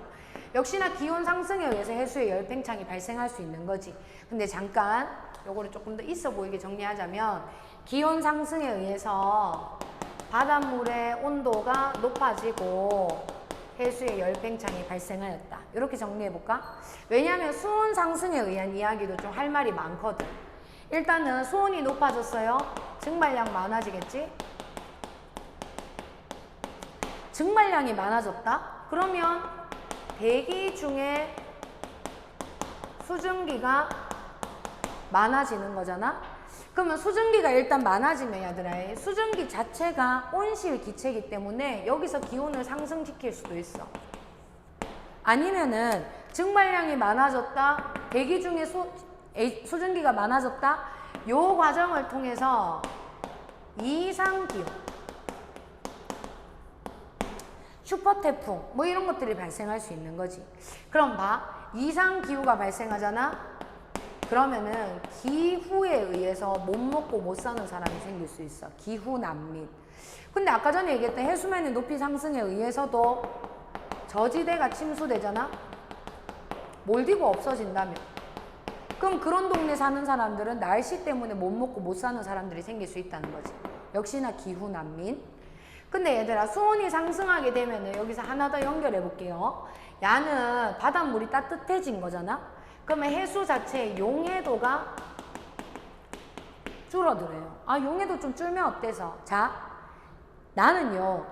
Speaker 1: 역시나 기온 상승에 의해서 해수의 열팽창이 발생할 수 있는 거지. 근데 잠깐 요거를 조금 더 있어 보이게 정리하자면 기온 상승에 의해서 바닷물의 온도가 높아지고 해수의 열팽창이 발생하였다. 이렇게 정리해볼까? 왜냐하면 수온 상승에 의한 이야기도 좀 할 말이 많거든. 일단은 수온이 높아졌어요. 증발량 많아지겠지? 증발량이 많아졌다? 그러면 대기 중에 수증기가 많아지는 거잖아? 그러면 수증기가 일단 많아지면 얘들아 수증기 자체가 온실 기체이기 때문에 여기서 기온을 상승시킬 수도 있어. 아니면은 증발량이 많아졌다, 대기 중에 수증기가 많아졌다, 요 과정을 통해서 이상기온, 슈퍼태풍 뭐 이런 것들이 발생할 수 있는 거지. 그럼 봐, 이상기후가 발생하잖아? 그러면은 기후에 의해서 못 먹고 못 사는 사람이 생길 수 있어. 기후난민. 근데 아까 전에 얘기했던 해수면의 높이 상승에 의해서도 저지대가 침수되잖아? 몰디브 없어진다면 그럼 그런 동네 사는 사람들은 날씨 때문에 못 먹고 못 사는 사람들이 생길 수 있다는 거지. 역시나 기후난민. 근데 얘들아 수온이 상승하게 되면은 여기서 하나 더 연결해 볼게요. 야는 바닷물이 따뜻해진 거잖아? 그러면 해수 자체의 용해도가 줄어들어요. 아, 용해도 좀 줄면 어때서? 자, 나는요,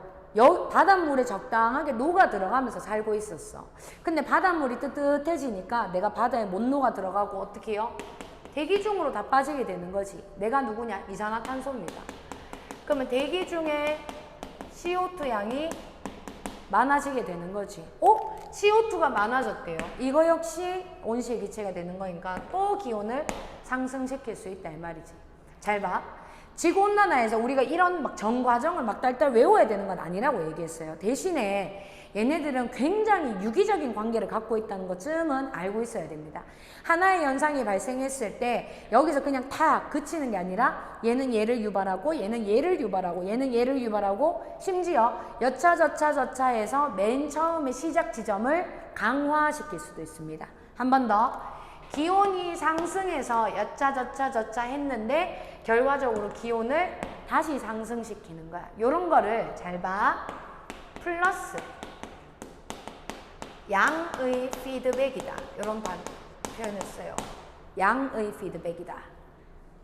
Speaker 1: 바닷물에 적당하게 녹아 들어가면서 살고 있었어. 근데 바닷물이 뜨뜻해지니까 내가 바다에 못 녹아 들어가고 어떻게 해요? 대기 중으로 다 빠지게 되는 거지. 내가 누구냐? 이산화탄소입니다. 그러면 대기 중에 CO2 양이 많아지게 되는 거지. CO2가 많아졌대요. 이거 역시 온실 기체가 되는 거니까 또 기온을 상승시킬 수 있다 이 말이지. 잘 봐. 지구온난화에서 우리가 이런 막 전 과정을 막 딸딸 외워야 되는 건 아니라고 얘기했어요. 대신에 얘네들은 굉장히 유기적인 관계를 갖고 있다는 것쯤은 알고 있어야 됩니다. 하나의 현상이 발생했을 때 여기서 그냥 탁 그치는 게 아니라 얘는 얘를 유발하고 얘는 얘를 유발하고 얘는 얘를 유발하고 심지어 여차저차 해서 맨 처음에 시작 지점을 강화시킬 수도 있습니다. 한 번 더. 기온이 상승해서 여차저차 했는데 결과적으로 기온을 다시 상승시키는 거야. 요런 거를 잘 봐. 플러스 양의 피드백이다. 요런 표현을 써요. 양의 피드백이다.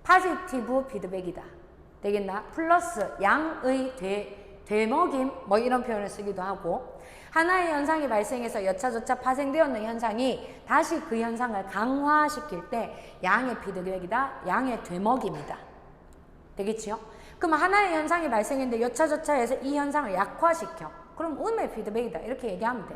Speaker 1: 포지티브 피드백이다. 되겠나? 플러스 양의 되먹임 뭐 이런 표현을 쓰기도 하고 하나의 현상이 발생해서 여차저차 파생되었는 현상이 다시 그 현상을 강화시킬 때 양의 피드백이다. 양의 되먹임이다. 되겠지요? 그럼 하나의 현상이 발생했는데 여차저차해서 이 현상을 약화시켜. 그럼 음의 피드백이다. 이렇게 얘기하면 돼.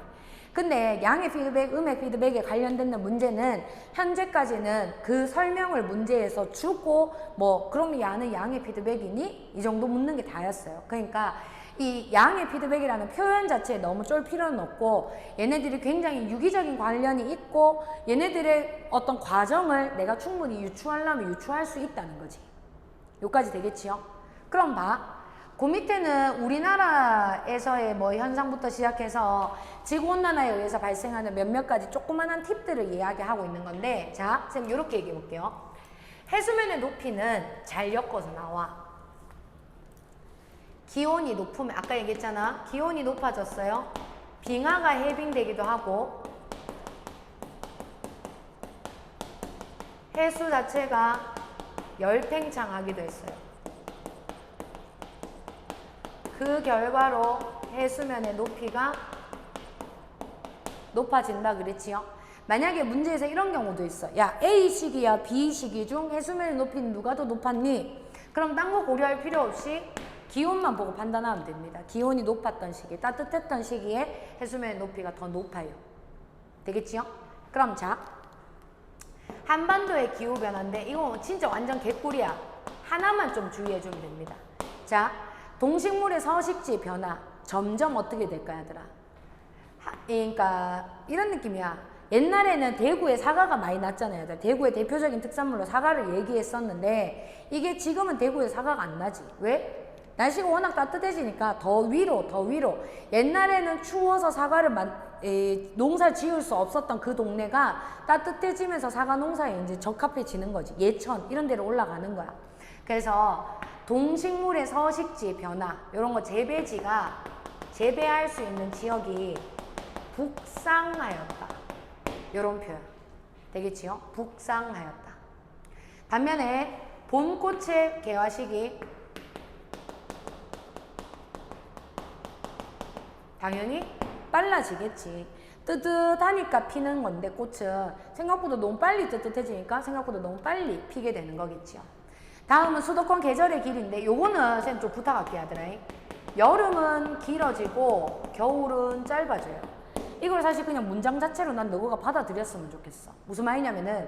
Speaker 1: 근데 양의 피드백, 음의 피드백에 관련된 문제는 현재까지는 그 설명을 문제에서 주고 뭐 그럼 야는 양의 피드백이니? 이 정도 묻는 게 다였어요. 그러니까 이 양의 피드백이라는 표현 자체에 너무 쫄 필요는 없고 얘네들이 굉장히 유기적인 관련이 있고 얘네들의 어떤 과정을 내가 충분히 유추하려면 유추할 수 있다는 거지. 여기까지 되겠지요? 그럼 봐. 그 밑에는 우리나라에서의 뭐 현상부터 시작해서 지구온난화에 의해서 발생하는 몇몇 가지 조그만한 팁들을 이야기하고 있는 건데 자, 쌤 이렇게 얘기해 볼게요. 해수면의 높이는 잘 엮어서 나와. 기온이 높으면 아까 얘기했잖아. 기온이 높아졌어요. 빙하가 해빙되기도 하고 해수 자체가 열팽창하기도 했어요. 그 결과로 해수면의 높이가 높아진다 그랬지요. 만약에 문제에서 이런 경우도 있어. 야, A시기야 B시기 중 해수면의 높이는 누가 더 높았니? 그럼 딴 거 고려할 필요 없이 기온만 보고 판단하면 됩니다. 기온이 높았던 시기, 따뜻했던 시기에 해수면의 높이가 더 높아요. 되겠지요? 그럼 자, 한반도의 기후변화인데 이거 진짜 완전 개꿀이야. 하나만 좀 주의해주면 됩니다. 자, 동식물의 서식지 변화 점점 어떻게 될까요, 얘들아? 그러니까 이런 느낌이야. 옛날에는 대구에 사과가 많이 났잖아요. 얘들아. 대구의 대표적인 특산물로 사과를 얘기했었는데 이게 지금은 대구에 사과가 안 나지. 왜? 날씨가 워낙 따뜻해지니까 더 위로. 옛날에는 추워서 사과를 농사 지을 수 없었던 그 동네가 따뜻해지면서 사과 농사에 이제 적합해지는 거지. 예천 이런 데로 올라가는 거야. 그래서 동식물의 서식지 변화 이런 거 재배지가 재배할 수 있는 지역이 북상하였다. 이런 표현 되겠지요? 북상하였다. 반면에 봄꽃의 개화 시기 당연히 빨라지겠지. 뜨뜻하니까 피는 건데 꽃은 생각보다 너무 빨리 뜨뜻해지니까 생각보다 너무 빨리 피게 되는 거겠죠. 다음은 수도권 계절의 길인데 요거는 쌤 좀 부탁할게 하더라. 여름은 길어지고 겨울은 짧아져요. 이걸 사실 그냥 문장 자체로 난 너가 받아들였으면 좋겠어. 무슨 말이냐면은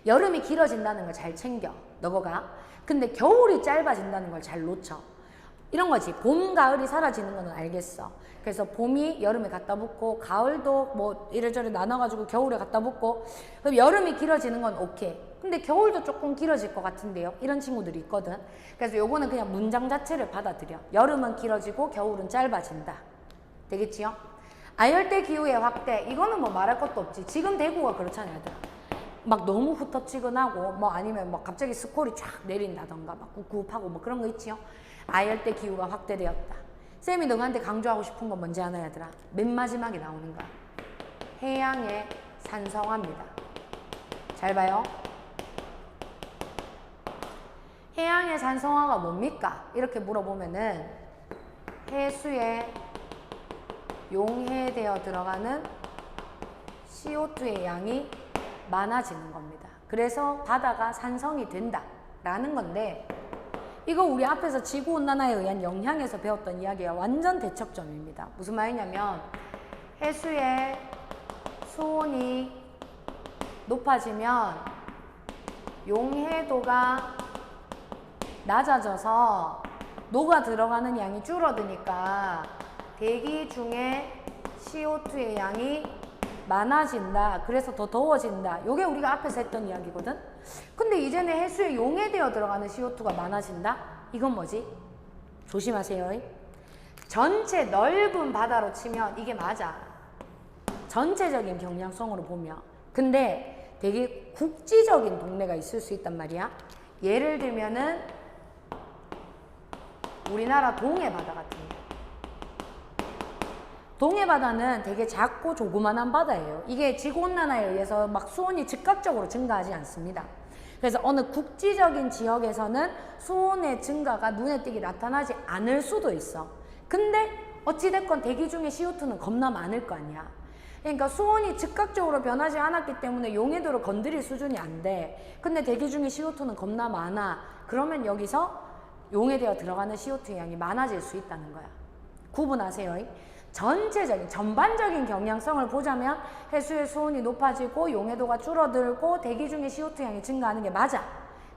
Speaker 1: 여름이 길어진다는 걸 잘 챙겨 너가. 근데 겨울이 짧아진다는 걸 잘 놓쳐. 이런 거지. 봄, 가을이 사라지는 거는 알겠어. 그래서 봄이 여름에 갖다 붙고 가을도 뭐 이래저래 나눠가지고 겨울에 갖다 붙고 그럼 여름이 길어지는 건 오케이. 근데 겨울도 조금 길어질 것 같은데요. 이런 친구들이 있거든. 그래서 요거는 그냥 문장 자체를 받아들여. 여름은 길어지고 겨울은 짧아진다. 되겠지요? 아열대 기후의 확대. 이거는 뭐 말할 것도 없지. 지금 대구가 그렇잖아요. 얘들아. 막 너무 후텁지근하고 뭐 아니면 막 갑자기 스콜이 쫙 내린다던가 막 굽굽하고 뭐 그런 거 있지요. 아열대 기후가 확대되었다. 쌤이 너한테 강조하고 싶은 건 뭔지 아나 얘들아? 맨 마지막에 나오는 거야. 해양의 산성화입니다. 잘 봐요. 해양의 산성화가 뭡니까? 이렇게 물어보면은 해수에 용해되어 들어가는 CO2의 양이 많아지는 겁니다. 그래서 바다가 산성이 된다 라는 건데, 이거 우리 앞에서 지구온난화에 의한 영향에서 배웠던 이야기가 완전 대척점입니다. 무슨 말이냐면 해수의 수온이 높아지면 용해도가 낮아져서 녹아 들어가는 양이 줄어드니까 대기 중에 CO2의 양이 많아진다. 그래서 더 더워진다. 이게 우리가 앞에서 했던 이야기거든. 근데 이제는 해수에 용해되어 들어가는 CO2가 많아진다? 이건 뭐지? 조심하세요. 전체 넓은 바다로 치면 이게 맞아. 전체적인 경량성으로 보면. 근데 되게 국지적인 동네가 있을 수 있단 말이야. 예를 들면은 우리나라 동해바다 같은 거. 동해바다는 되게 작고 조그만한 바다예요. 이게 지구온난화에 의해서 막 수온이 즉각적으로 증가하지 않습니다. 그래서 어느 국지적인 지역에서는 수온의 증가가 눈에 띄게 나타나지 않을 수도 있어. 근데 어찌됐건 대기 중에 CO2는 겁나 많을 거 아니야. 그러니까 수온이 즉각적으로 변하지 않았기 때문에 용해도를 건드릴 수준이 안 돼. 근데 대기 중에 CO2는 겁나 많아. 그러면 여기서 용해되어 들어가는 CO2의 양이 많아질 수 있다는 거야. 구분하세요. 전체적인, 전반적인 경량성을 보자면 해수의 수온이 높아지고 용해도가 줄어들고 대기 중에 CO2 양이 증가하는 게 맞아.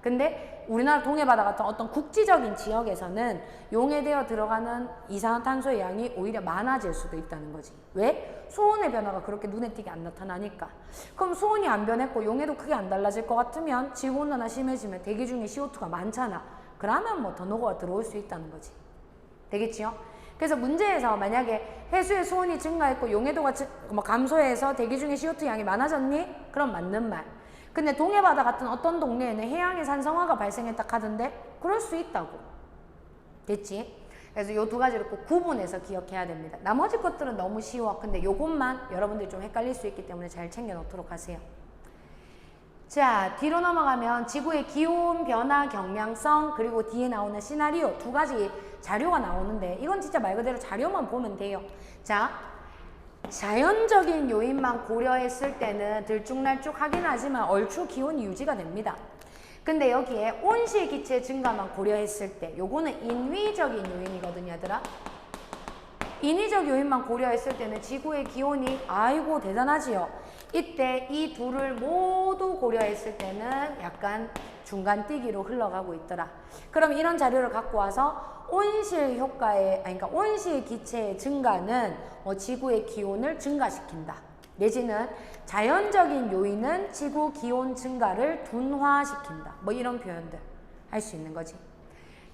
Speaker 1: 근데 우리나라 동해바다 같은 어떤 국지적인 지역에서는 용해되어 들어가는 이산화탄소의 양이 오히려 많아질 수도 있다는 거지. 왜? 수온의 변화가 그렇게 눈에 띄게 안 나타나니까. 그럼 수온이 안 변했고 용해도 크게 안 달라질 것 같으면 지구온난화 심해지면 대기 중에 CO2가 많잖아. 그러면 뭐 더 녹아 들어올 수 있다는 거지. 되겠지요? 그래서 문제에서 만약에 해수의 수온이 증가했고 용해도가 감소해서 대기 중에 CO2 양이 많아졌니? 그럼 맞는 말. 근데 동해바다 같은 어떤 동네에는 해양의 산성화가 발생했다 하던데 그럴 수 있다고. 됐지? 그래서 요 두 가지를 꼭 구분해서 기억해야 됩니다. 나머지 것들은 너무 쉬워. 근데 요것만 여러분들이 좀 헷갈릴 수 있기 때문에 잘 챙겨 놓도록 하세요. 자, 뒤로 넘어가면 지구의 기온 변화 경량성, 그리고 뒤에 나오는 시나리오 두 가지 자료가 나오는데 이건 진짜 말 그대로 자료만 보면 돼요. 자, 자연적인 요인만 고려했을 때는 들쭉날쭉하긴 하지만 얼추 기온이 유지가 됩니다. 근데 여기에 온실기체 증가만 고려했을 때 요거는 인위적인 요인이거든요, 얘들아. 인위적 요인만 고려했을 때는 지구의 기온이 아이고 대단하지요. 이때 이 둘을 모두 고려했을 때는 약간 중간뛰기로 흘러가고 있더라. 그럼 이런 자료를 갖고 와서 온실 효과의, 그러니까 온실 기체의 증가는 지구의 기온을 증가시킨다. 내지는 자연적인 요인은 지구 기온 증가를 둔화시킨다. 뭐 이런 표현들 할 수 있는 거지.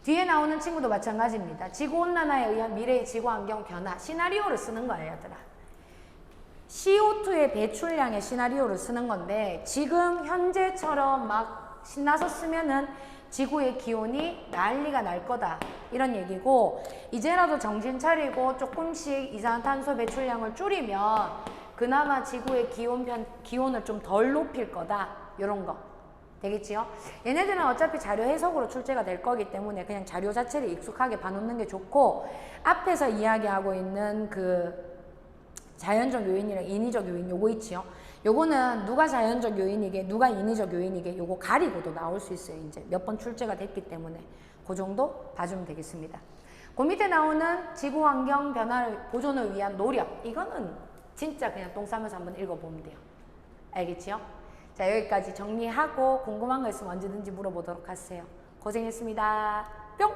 Speaker 1: 뒤에 나오는 친구도 마찬가지입니다. 지구온난화에 의한 미래의 지구환경 변화 시나리오를 쓰는 거예요, 얘들아. CO2의 배출량의 시나리오를 쓰는 건데 지금 현재처럼 막 신나서 쓰면은 지구의 기온이 난리가 날 거다 이런 얘기고, 이제라도 정신 차리고 조금씩 이산화탄소 배출량을 줄이면 그나마 지구의 기온을 좀 덜 높일 거다 이런 거 되겠지요? 얘네들은 어차피 자료 해석으로 출제가 될 거기 때문에 그냥 자료 자체를 익숙하게 봐놓는 게 좋고, 앞에서 이야기하고 있는 그 자연적 요인이랑 인위적 요인 요거 있지요? 요거는 누가 자연적 요인이게 누가 인위적 요인이게 요거 가리고도 나올 수 있어요. 이제 몇 번 출제가 됐기 때문에 그 정도 봐주면 되겠습니다. 그 밑에 나오는 지구환경 변화를 보존을 위한 노력, 이거는 진짜 그냥 똥 싸면서 한번 읽어보면 돼요. 알겠지요? 자, 여기까지 정리하고 궁금한 거 있으면 언제든지 물어보도록 하세요. 고생했습니다. 뿅!